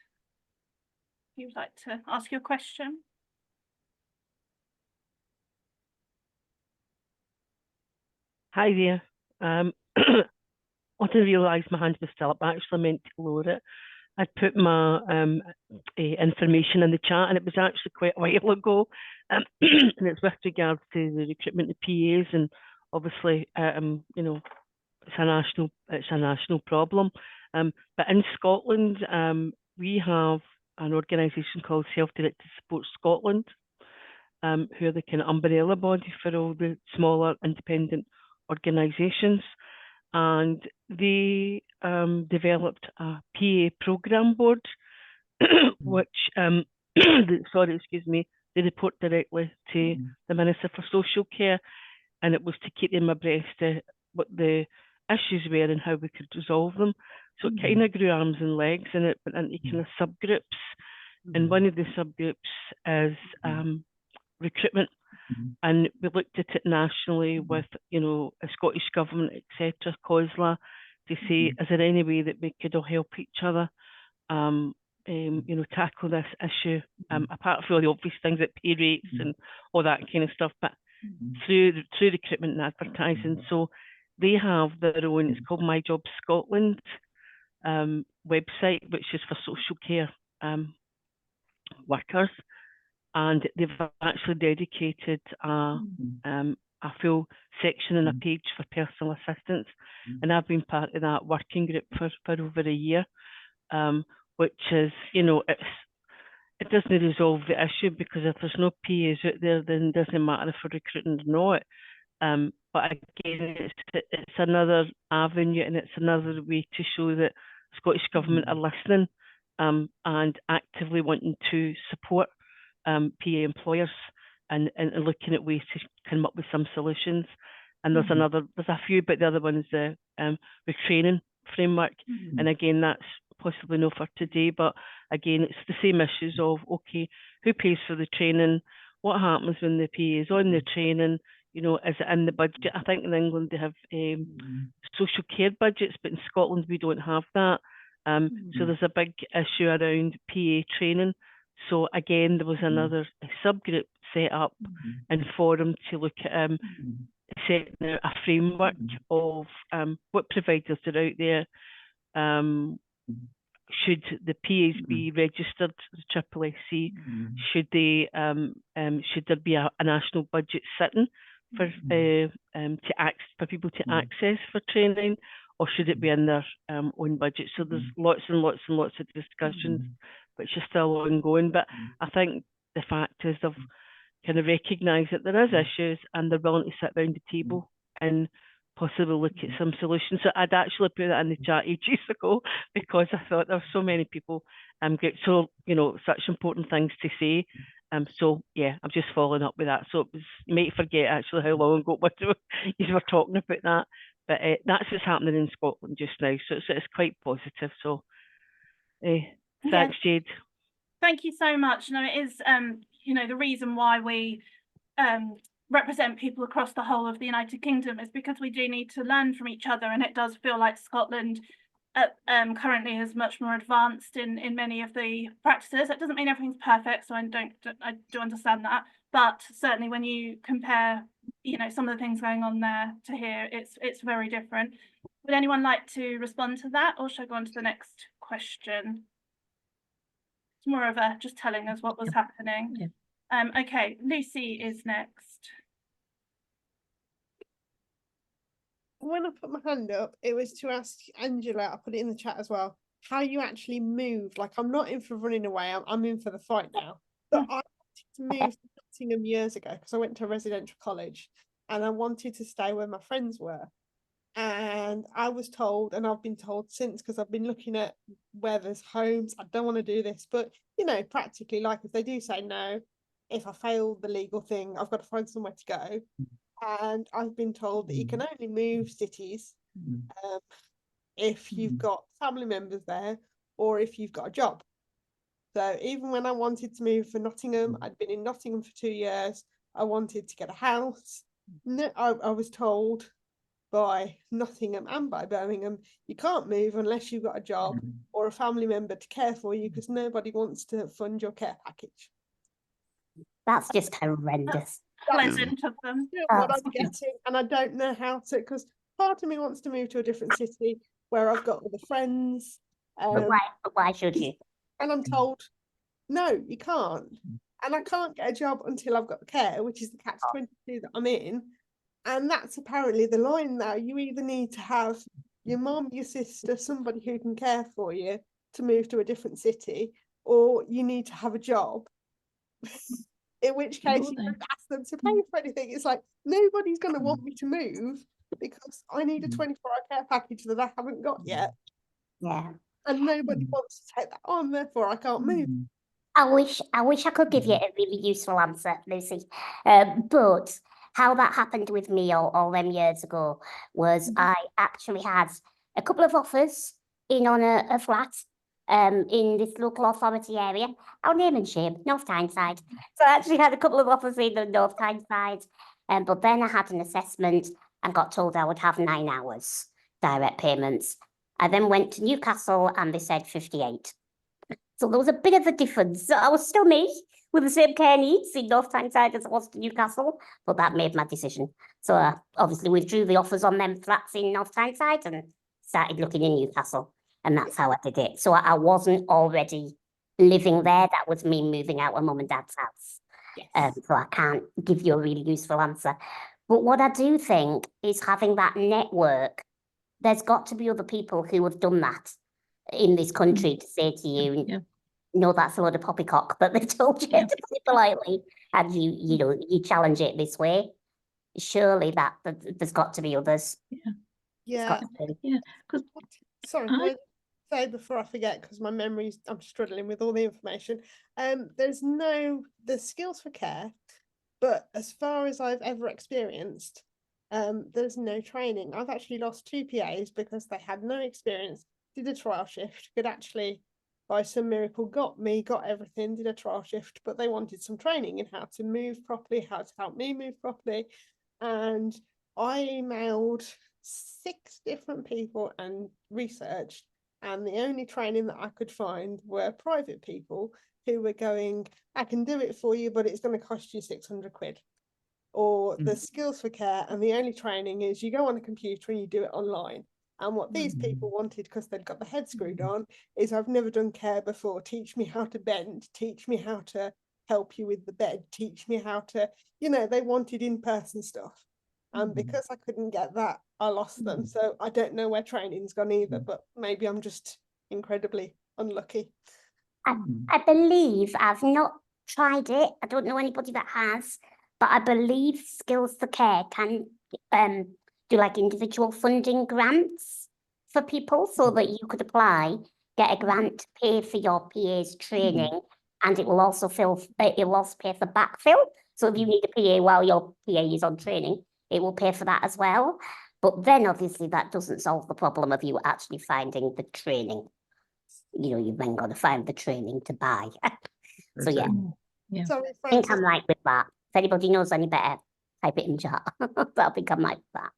If you'd like to ask your question. Hi there. I didn't realise my hand was still up. I actually meant to lower it. I'd put my information in the chat, and it was actually quite a while ago. And it's with regards to the recruitment of PAs, and obviously, you know, it's a national problem. But in Scotland, we have an organisation called Self-Directed Support Scotland, who are the kind of umbrella body for all the smaller independent organisations, and they developed a PA programme board, which sorry, excuse me, they report directly to the Minister for Social Care, and it was to keep them abreast of what the issues were and how we could resolve them. So it kind of grew arms and legs, and it went into kind of subgroups, and one of the subgroups is recruitment. And we looked at it nationally with, you know, a Scottish Government, etc., COSLA, to say, is there any way that we could all help each other, you know, tackle this issue, apart from all the obvious things like pay rates and all that kind of stuff, but through recruitment and advertising. So they have their own, it's called My Job Scotland website, which is for social care workers. And they've actually dedicated a full section and a page for personal assistance. And I've been part of that working group for over a year, which is, you know, it doesn't resolve the issue, because if there's no PAs out there, then it doesn't matter if we're recruiting or not. But again, it's another avenue, and it's another way to show that Scottish Government are listening and actively wanting to support PA employers and looking at ways to come up with some solutions. And there's a few, but the other one is the retraining framework. And again, that's possibly not for today, but again, it's the same issues of, okay, who pays for the training? What happens when the PA is on the training? You know, is it in the budget? I think in England they have social care budgets, but in Scotland we don't have that. So there's a big issue around PA training. So again, there was another subgroup set up and forum to look at setting out a framework of what providers are out there. Should the PAs be registered, the SSSC? Should they? Should there be a national budget sitting for for people to access for training, or should it be in their own budget? So there's lots and lots and lots of discussions, which are still ongoing. But I think the fact is they've kind of recognised that there is issues and they're willing to sit around the table and possibly look at some solutions. So I'd actually put that in the chat ages ago because I thought there were so many people get so, you know, such important things to say. So yeah, I'm just following up with that. So it was, you might forget actually how long ago you were talking about that, but that's what's happening in Scotland just now. So it's quite positive. So thanks, Jade. Thank you so much. No, it is, you know, the reason why we represent people across the whole of the United Kingdom is because we do need to learn from each other, and it does feel like Scotland currently is much more advanced in many of the practices. It doesn't mean everything's perfect, so I do understand that, but certainly when you compare, you know, some of the things going on there to here, it's very different. Would anyone like to respond to that, or should I go on to the next question? It's more of a just telling us what was happening. Okay, Lucy is next. When I put my hand up, it was to ask Angela, I put it in the chat as well, how you actually move. Like, I'm not in for running away, I'm in for the fight now. But I wanted to move to Nottingham years ago because I went to a residential college and I wanted to stay where my friends were. And I was told, and I've been told since, because I've been looking at where there's homes, I don't want to do this, but, you know, practically, like, if they do say no, if I fail the legal thing, I've got to find somewhere to go. And I've been told that you can only move cities if you've got family members there or if you've got a job. So even when I wanted to move for Nottingham, I'd been in Nottingham for 2 years, I wanted to get a house. No, I was told by Nottingham and by Birmingham, you can't move unless you've got a job or a family member to care for you, because nobody wants to fund your care package. That's just horrendous. Pleasant of them. What I'm getting, and I don't know how to, because part of me wants to move to a different city where I've got other friends. But why should you? And I'm told, no, you can't. And I can't get a job until I've got the care, which is the catch-22 that I'm in. And that's apparently the line now. You either need to have your mum, your sister, somebody who can care for you to move to a different city, or you need to have a job. In which case you don't ask them to pay for anything. It's like, nobody's going to want me to move because I need a 24-hour care package that I haven't got yet. Yeah. And nobody wants to take that on, therefore I can't move. I wish I could give you a really useful answer, Lucy. But how that happened with me all them years ago was I actually had a couple of offers in on a flat in this local authority area. I'll name and shame, North Tyneside. So I actually had a couple of offers in the North Tyneside, but then I had an assessment and got told I would have 9 hours direct payments. I then went to Newcastle and they said 58. So there was a bit of a difference. I was still me with the same care needs in North Tyneside as I was to Newcastle, but that made my decision. So I obviously withdrew the offers on them flats in North Tyneside and started looking in Newcastle. And that's how I did it. So I wasn't already living there. That was me moving out of mum and dad's house. Yes. So I can't give you a really useful answer. But what I do think is having that network, there's got to be other people who have done that in this country to say to you, no, that's a load of poppycock, but they told you to put it politely, and you challenge it this way. Surely that there's got to be others. Sorry, can I say before I forget, because my memory's, I'm struggling with all the information. There's skills for care, but as far as I've ever experienced, there's no training. I've actually lost 2 PAs because they had no experience, did a trial shift, could actually, by some miracle, got everything, did a trial shift, but they wanted some training in how to move properly, how to help me move properly. And I emailed 6 different people and researched, And the only training that I could find were private people who were going, I can do it for you, but it's going to cost you 600 quid. Or the skills for care, and the only training is you go on a computer and you do it online. And what these people wanted, because they'd got the head screwed on, is I've never done care before. Teach me how to bend, teach me how to help you with the bed, teach me how to, you know, they wanted in-person stuff. And because I couldn't get that, I lost them. So I don't know where training's gone either, but maybe I'm just incredibly unlucky. I believe, I've not tried it, I don't know anybody that has, but I believe Skills for Care can do like individual funding grants for people, so that you could apply, get a grant to pay for your PA's training, and it will also pay for backfill. So if you need a PA while your PA is on training, it will pay for that as well. But then obviously that doesn't solve the problem of you actually finding the training. You know, you've then got to find the training to buy. So yeah, Sorry, I think Frances. I'm right with that. If anybody knows any better, type it in chat. But I think I'm right with that.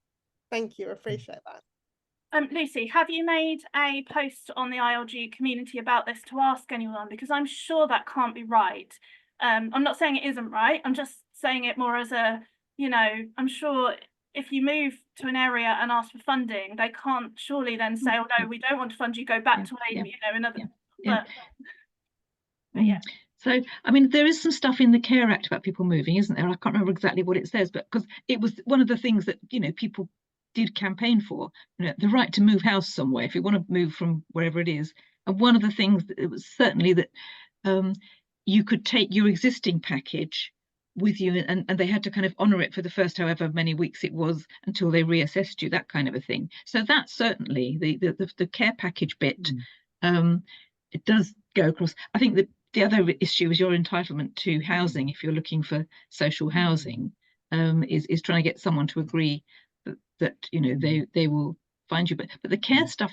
Thank you, appreciate that. Lucy, have you made a post on the ILG community about this to ask anyone? Because I'm sure that can't be right. I'm not saying it isn't right. I'm just saying it more as a, you know, I'm sure if you move to an area and ask for funding, they can't surely then say, oh no, we don't want to fund you, go back to a, you know, another. But yeah. So, I mean, there is some stuff in the Care Act about people moving, isn't there? I can't remember exactly what it says, but because it was one of the things that, you know, people did campaign for, you know, the right to move house somewhere if you want to move from wherever it is. And one of the things that it was certainly that you could take your existing package with you, and they had to kind of honour it for the first however many weeks it was until they reassessed you, that kind of a thing. So that's certainly the care package bit. It does go across. I think that the other issue is your entitlement to housing. If you're looking for social housing, is trying to get someone to agree that you know they will find you. But the care stuff,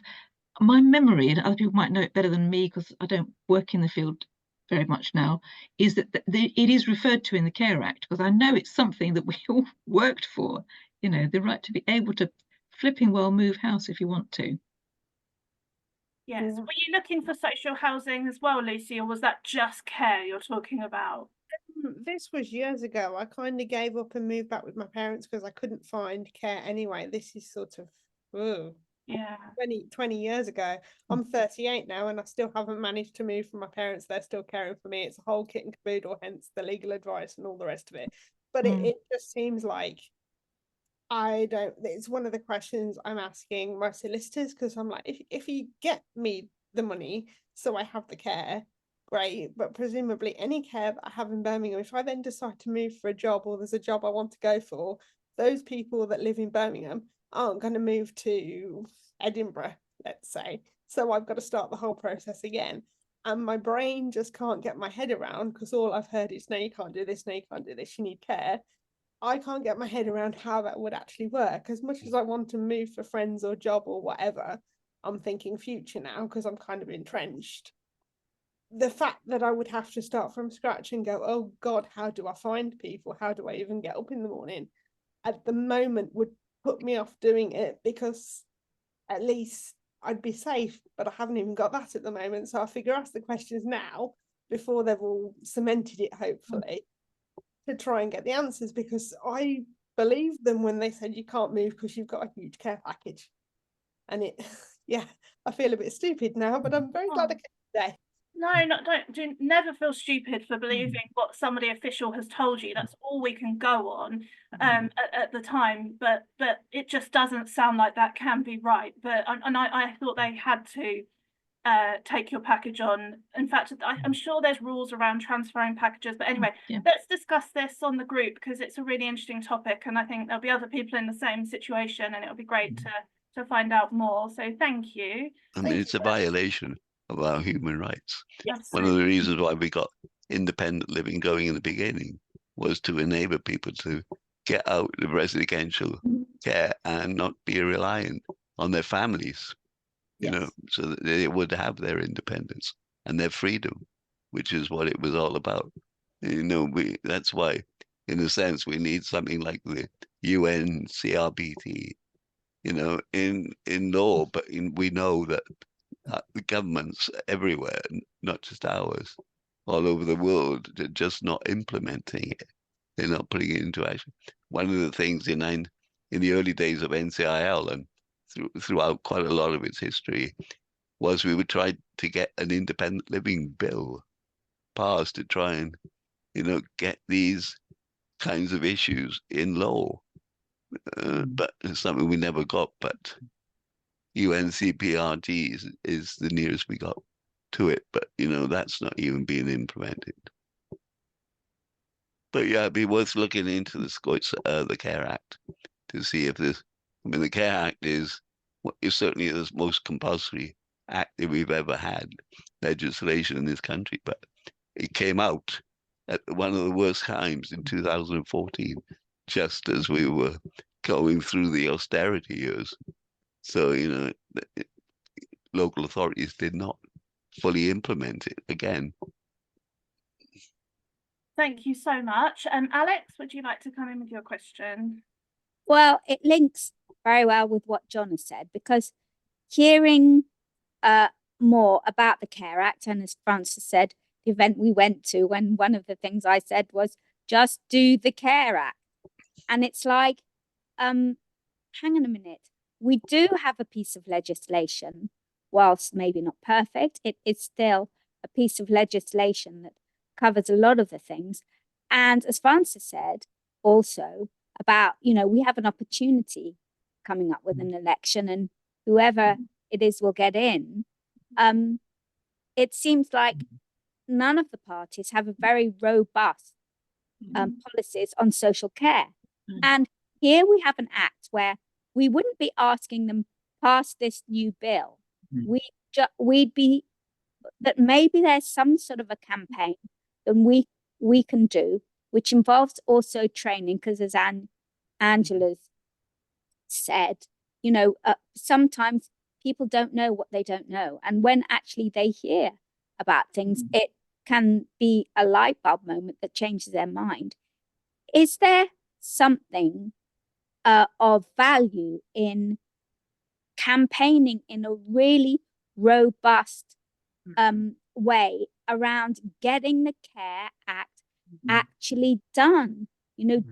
my memory, and other people might know it better than me because I don't work in the field very much now, is that it is referred to in the Care Act, because I know it's something that we all worked for. You know, the right to be able to flipping well move house if you want to. Yes. Were you looking for social housing as well, Lucy, or was that just care you're talking about? This was years ago. I kind of gave up and moved back with my parents because I couldn't find care anyway. This is sort of 20 years ago. I'm 38 now and I still haven't managed to move from my parents. They're still caring for me. It's a whole kit and caboodle, hence the legal advice and all the rest of it. But it just seems like it's one of the questions I'm asking my solicitors, because I'm like, if you get me the money so I have the care, great, but presumably any care that I have in Birmingham, if I then decide to move for a job or there's a job I want to go for, those people that live in Birmingham aren't going to move to Edinburgh, let's say. So I've got to start the whole process again. And my brain just can't get my head around, because all I've heard is, no, you can't do this, no, you can't do this, you need care. I can't get my head around how that would actually work. As much as I want to move for friends or job or whatever, I'm thinking future now because I'm kind of entrenched. The fact that I would have to start from scratch and go, oh God, how do I find people? How do I even get up in the morning? At the moment would put me off doing it, because at least I'd be safe, but I haven't even got that at the moment. So I figure ask the questions now before they've all cemented it, hopefully, to try and get the answers, because I believed them when they said you can't move because you've got a huge care package. And I feel a bit stupid now, but I'm very glad I came today. No, never feel stupid for believing what somebody official has told you. That's all we can go on at the time, but it just doesn't sound like that can be right. But I thought they had to take your package on. In fact, I'm sure there's rules around transferring packages, but anyway, let's discuss this on the group, because it's a really interesting topic, and I think there'll be other people in the same situation, and it'll be great to find out more. So thank you. I mean, it's a violation of our human rights. Absolutely. One of the reasons why we got independent living going in the beginning was to enable people to get out of residential care and not be reliant on their families. You know, so that they would have their independence and their freedom, which is what it was all about. You know, that's why, in a sense, we need something like the UN CRBT, you know, in law, but we know that the governments everywhere, not just ours, all over the world, are just not implementing it. They're not putting it into action. One of the things in the early days of NCIL and throughout quite a lot of its history was we would try to get an independent living bill passed to try and, get these kinds of issues in law. But it's something we never got. But UNCPRT is the nearest we got to it. But, that's not even being implemented. But yeah, it'd be worth looking into the CARE Act to see if there's. I mean, the CARE Act is certainly the most compulsory act that we've ever had legislation in this country, but it came out at one of the worst times in 2014, just as we were going through the austerity years. So, local authorities did not fully implement it again. Thank you so much. Alex, would you like to come in with your question? Well, it links very well with what John has said, because hearing more about the CARE Act, and as Frances said, the event we went to, when one of the things I said was, just do the CARE Act. And it's like, hang on a minute, we do have a piece of legislation, whilst maybe not perfect, it is still a piece of legislation that covers a lot of the things. And as Frances said, also about, we have an opportunity coming up with an election, and whoever it is will get in. It seems like none of the parties have a very robust policies on social care. And here we have an act where we wouldn't be asking them pass this new bill. We'd be that maybe there's some sort of a campaign that we can do, which involves also training, because as Angela's said, sometimes people don't know what they don't know, and when actually they hear about things, it can be a light bulb moment that changes their mind. Is there something of value in campaigning in a really robust way around getting the CARE Act actually done?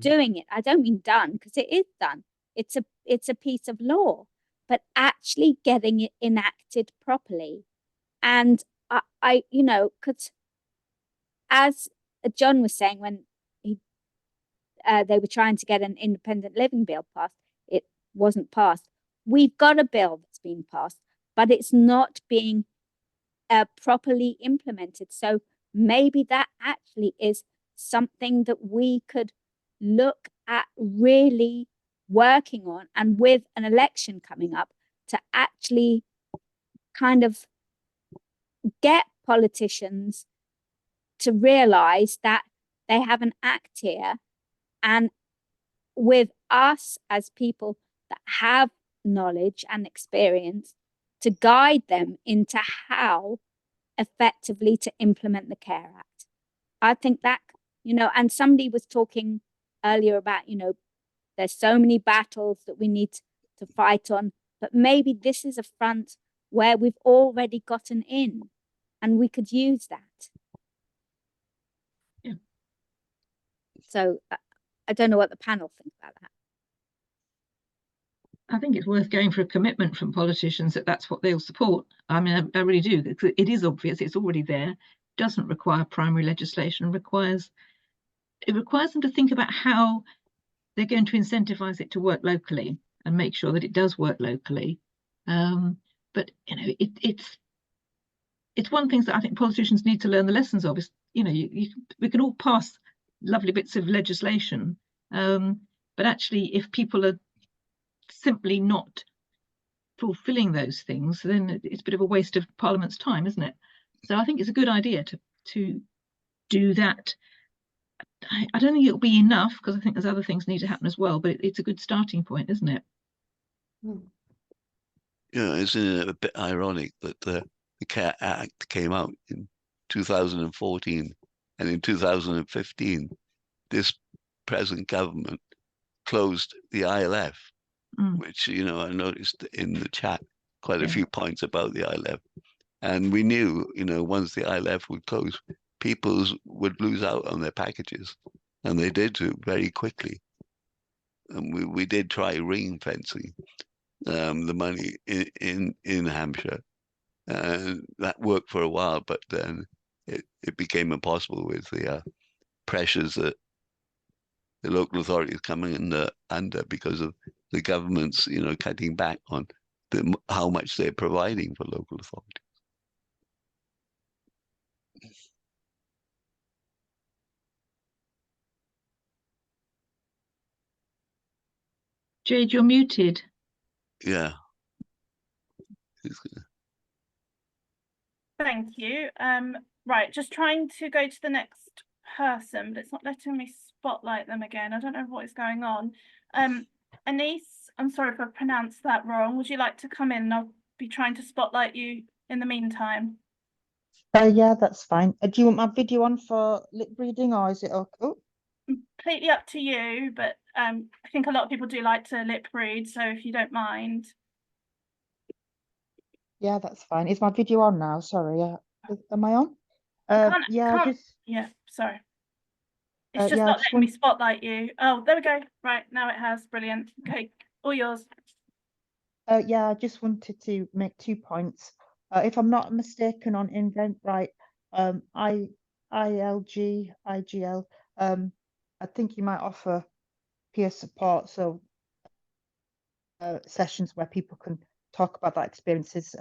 Doing it. I don't mean done, because it is done. It's a piece of law, but actually getting it enacted properly. And I because as John was saying, when they were trying to get an independent living bill passed, it wasn't passed. We've got a bill that's been passed, but it's not being properly implemented. So maybe that actually is something that we could look at really working on, and with an election coming up, to actually kind of get politicians to realize that they have an act here, and with us as people that have knowledge and experience to guide them into how effectively to implement the CARE Act. I think that, and somebody was talking earlier about, there's so many battles that we need to fight on, but maybe this is a front where we've already gotten in, and we could use that. Yeah. So I don't know what the panel think about that. I think it's worth going for a commitment from politicians that that's what they'll support. I mean, I really do. It is obvious, it's already there, doesn't require primary legislation, it requires them to think about how they're going to incentivize it to work locally and make sure that it does work locally. But it's one of the things that I think politicians need to learn the lessons of is, we can all pass lovely bits of legislation, but actually if people are simply not fulfilling those things, then it's a bit of a waste of Parliament's time, isn't it? So I think it's a good idea to do that. I don't think it'll be enough, because I think there's other things need to happen as well, but it's a good starting point, isn't it? Isn't it a bit ironic that the CARE Act came out in 2014, and in 2015 this present government closed the ILF, which I noticed in the chat quite a few points about the ILF, And we knew, once the ILF would close, people would lose out on their packages, and they did too very quickly. And we did try ring fencing the money in Hampshire, and that worked for a while, but then it became impossible with the pressures that the local authorities coming under because of the government's cutting back on how much they're providing for local authorities. Jade, you're muted. Yeah. Thank you. Right, just trying to go to the next person, but it's not letting me spotlight them again. I don't know what is going on. Anise, I'm sorry if I pronounced that wrong. Would you like to come in? I'll be trying to spotlight you in the meantime. Yeah, that's fine. Do you want my video on for lip reading, or is it okay? Oh. Completely up to you, but I think a lot of people do like to lip read, so if you don't mind. Yeah, that's fine. Is my video on now? Sorry, am I on? Yeah, sorry. It's just not letting me spotlight you. Oh, there we go. Right, now it has. Brilliant. Okay, all yours. Yeah, I just wanted to make 2 points. If I'm not mistaken on Eventbrite, ILG, IGL, I think you might offer peer support, so sessions where people can talk about their experiences.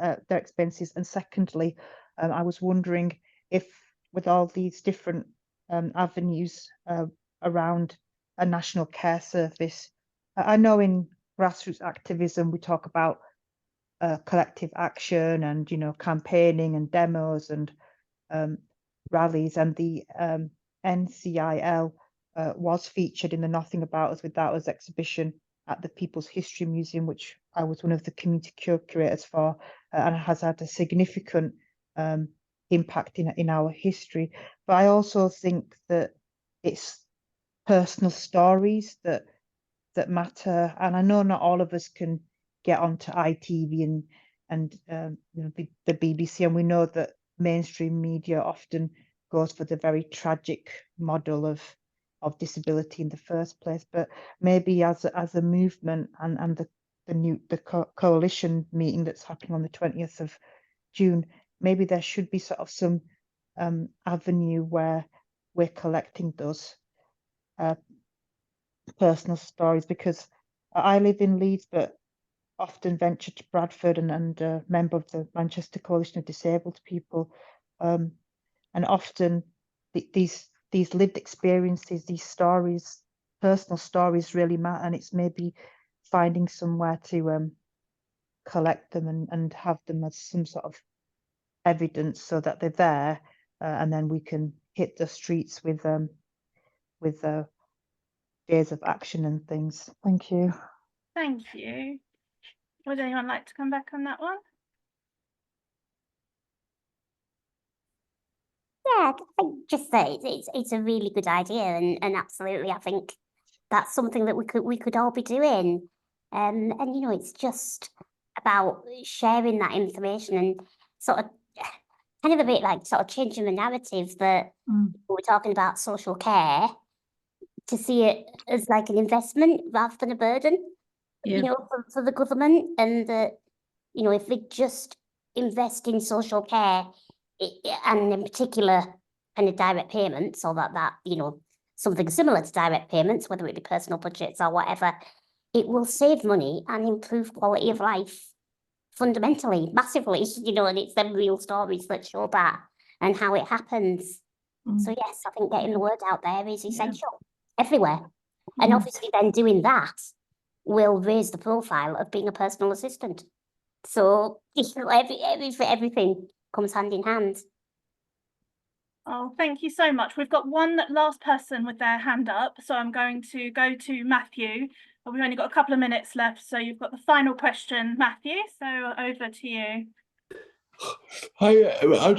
And secondly, I was wondering if, with all these different avenues around a national care service, I know in grassroots activism we talk about collective action and campaigning and demos and rallies, and the NCIL was featured in the Nothing About Us Without Us exhibition at the People's History Museum, which I was one of the community curators for, and has had a significant impact in our history. But I also think that it's personal stories that matter, and I know not all of us can get onto ITV and the BBC, and we know that mainstream media often goes for the very tragic model of disability in the first place. But maybe as a movement, and the coalition meeting that's happening on the 20th of June, maybe there should be sort of some avenue where we're collecting those personal stories, because I live in Leeds but often venture to Bradford and a member of the Manchester Coalition of Disabled People, and often these lived experiences, these stories, personal stories, really matter, and it's maybe finding somewhere to collect them and have them as some sort of evidence so that they're there, and then we can hit the streets with days of action and things. Thank you. Thank you. Would anyone like to come back on that one? Yeah, I think just say it's a really good idea, and absolutely, I think that's something that we could all be doing. And it's just about sharing that information and sort of kind of a bit like sort of changing the narrative that we're talking about social care, to see it as like an investment rather than a burden, for the government, and that, if they just invest in social care, and in particular kind of direct payments, or that something similar to direct payments, whether it be personal budgets or whatever, it will save money and improve quality of life fundamentally, massively, and it's them real stories that show that and how it happens. So yes, I think getting the word out there is essential everywhere. And obviously then doing that will raise the profile of being a personal assistant. So everything comes hand in hand. Oh, thank you so much. We've got one last person with their hand up, so I'm going to go to Matthew. But we've only got a couple of minutes left, so you've got the final question, Matthew. So over to you. Hi, I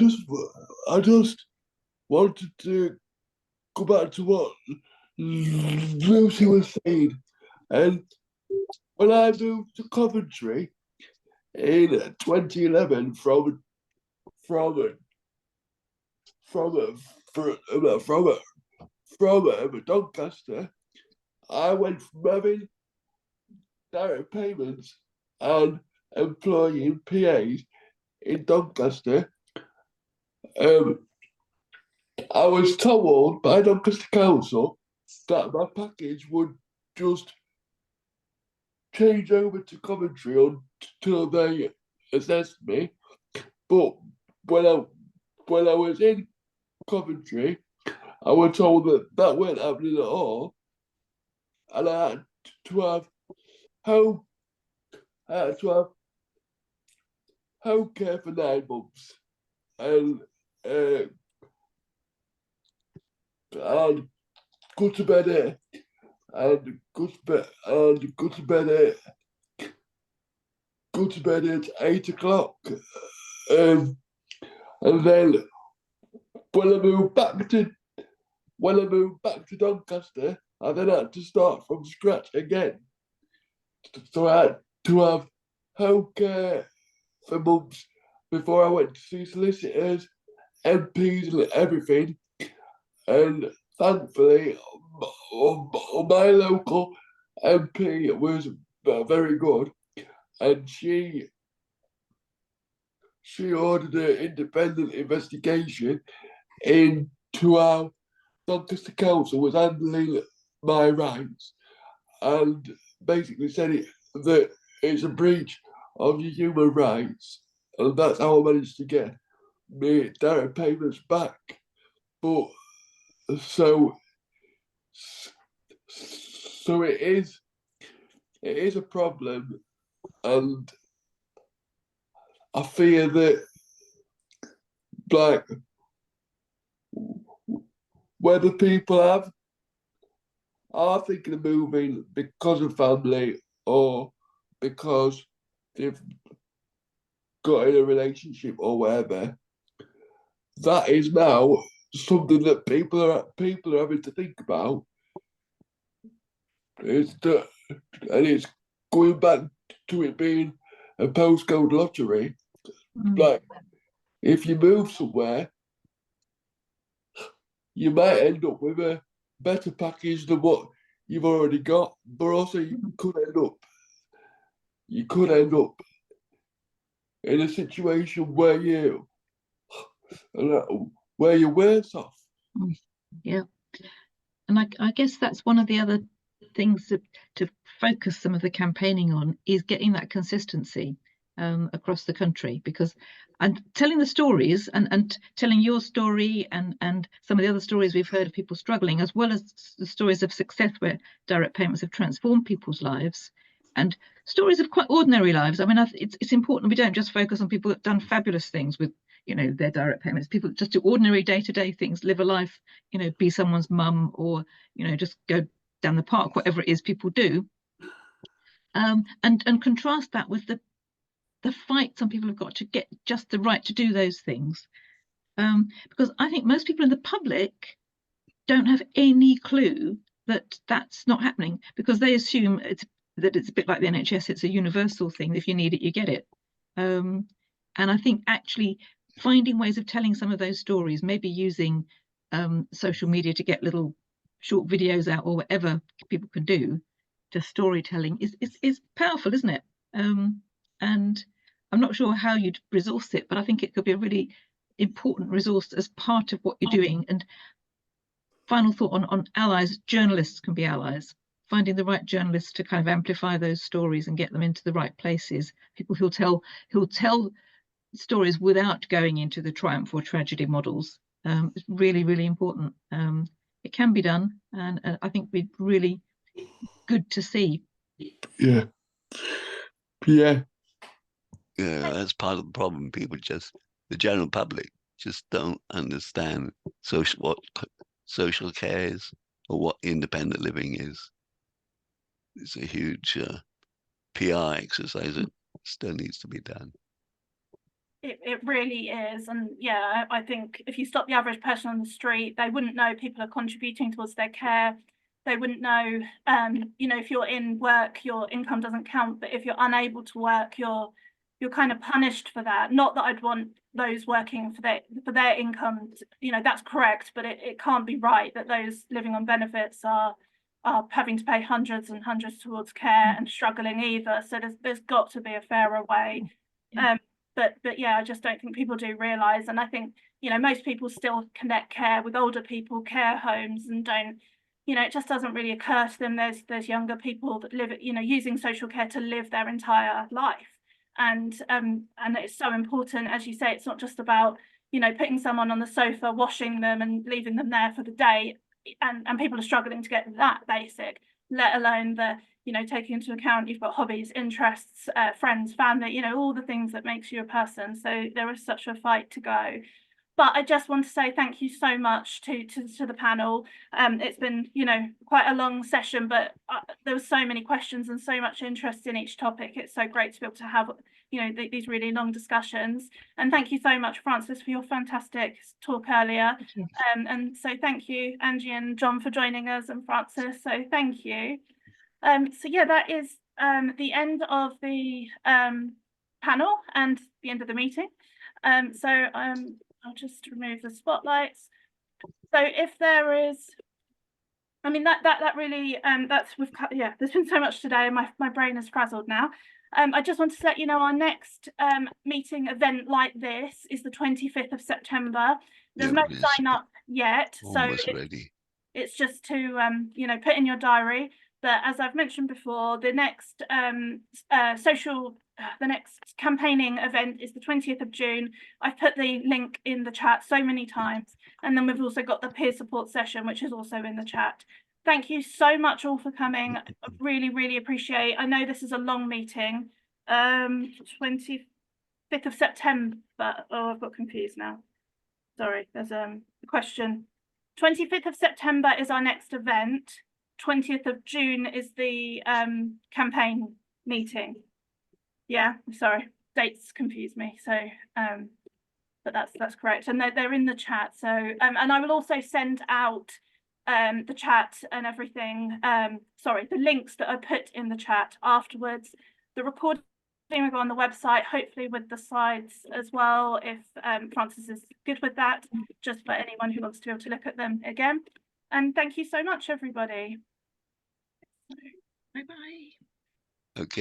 just wanted to go back to what Lucy was saying. And when I moved to Coventry in 2011 from Doncaster, I went from having direct payments and employing PAs in Doncaster. I was told by Doncaster Council that my package would just change over to Coventry until they assessed me. But when I was in Coventry, I was told that weren't happening at all, and I had to have home care for 9 months, and go to bed at go to bed at 8 o'clock, and then when I moved back to Doncaster, I then had to start from scratch again. So I had to have home care for months before I went to see solicitors, MPs, and everything. And thankfully, my local MP was very good, and she ordered an independent investigation into how Doncaster Council was handling my rights, and basically said that it's a breach of your human rights, and that's how I managed to get my direct payments back. But so it is a problem, and I fear that, like, whether people are thinking of moving because of family or because they've got in a relationship or whatever, that is now something that people are having to think about. It's going back to it being a postcode lottery. Like, if you move somewhere, you might end up with a better package than what you've already got, but also you could end up in a situation where you're worse off. Yeah, and I guess that's one of the other things to focus some of the campaigning on, is getting that consistency across the country, because and telling the stories and telling your story and some of the other stories we've heard of people struggling, as well as the stories of success where direct payments have transformed people's lives, and stories of quite ordinary lives. I mean, it's important we don't just focus on people that have done fabulous things with, you know, their direct payments. People just do ordinary day-to-day things, live a life, you know, be someone's mum, or, you know, just go down the park, whatever it is people do, and contrast that with the fight some people have got to get just the right to do those things, because I think most people in the public don't have any clue that that's not happening, because they assume it's a bit like the NHS, it's a universal thing. If you need it, you get it. And I think actually finding ways of telling some of those stories, maybe using social media to get little short videos out, or whatever people can do, just storytelling is powerful, isn't it? And I'm not sure how you'd resource it, but I think it could be a really important resource as part of what you're doing. And final thought on allies: journalists can be allies. Finding the right journalists to kind of amplify those stories and get them into the right places. People who'll tell stories without going into the triumph or tragedy models. It's really, really important. It can be done, and I think it'd be really good to see. Yeah, that's part of the problem. The general public just don't understand what social care is, or what independent living is. It's a huge PR exercise that still needs to be done. It really is. And yeah, I think if you stop the average person on the street, they wouldn't know people are contributing towards their care. They wouldn't know, you know, if you're in work, your income doesn't count, but if you're unable to work, you're you're kind of punished for that. Not that I'd want those working for their income, you know, that's correct, but it can't be right that those living on benefits are having to pay hundreds and hundreds towards care and struggling either. So there's got to be a fairer way. But yeah, I just don't think people do realise, and I think, you know, most people still connect care with older people, care homes, and don't, you know, it just doesn't really occur to them there's younger people that live, you know, using social care to live their entire life. And it's so important, as you say, it's not just about, you know, putting someone on the sofa, washing them and leaving them there for the day, and people are struggling to get that basic, let alone the, you know, taking into account you've got hobbies, interests, friends, family, you know, all the things that makes you a person. So there is such a fight to go. But I just want to say thank you so much to the panel. It's been, you know, quite a long session, but there were so many questions and so much interest in each topic. It's so great to be able to have, you know, these really long discussions. And thank you so much, Frances, for your fantastic talk earlier. And so thank you, Angie and John, for joining us, and Frances. So thank you. So yeah, that is the end of the panel and the end of the meeting. I'll just remove the spotlights. So if there is, I mean, that really, yeah, there's been so much today, my brain is frazzled now. I just wanted to let you know our next meeting event like this is the 25th of September. There's no sign up yet, so it's just to you know, put in your diary. But as I've mentioned before, the next the next campaigning event is the 20th of June. I've put the link in the chat so many times. And then we've also got the peer support session, which is also in the chat. Thank you so much all for coming. I really, really appreciate. I know this is a long meeting. 25th of September. Oh, I've got confused now. Sorry, there's a question. 25th of September is our next event. 20th of June is the campaign meeting. Yeah, sorry, dates confuse me. So but that's correct, and they're in the chat. So and I will also send out the chat and everything, sorry, the links that I put in the chat afterwards. The recording will go on the website, hopefully with the slides as well, if Frances is good with that, just for anyone who wants to be able to look at them again. And thank you so much, everybody. Bye-bye.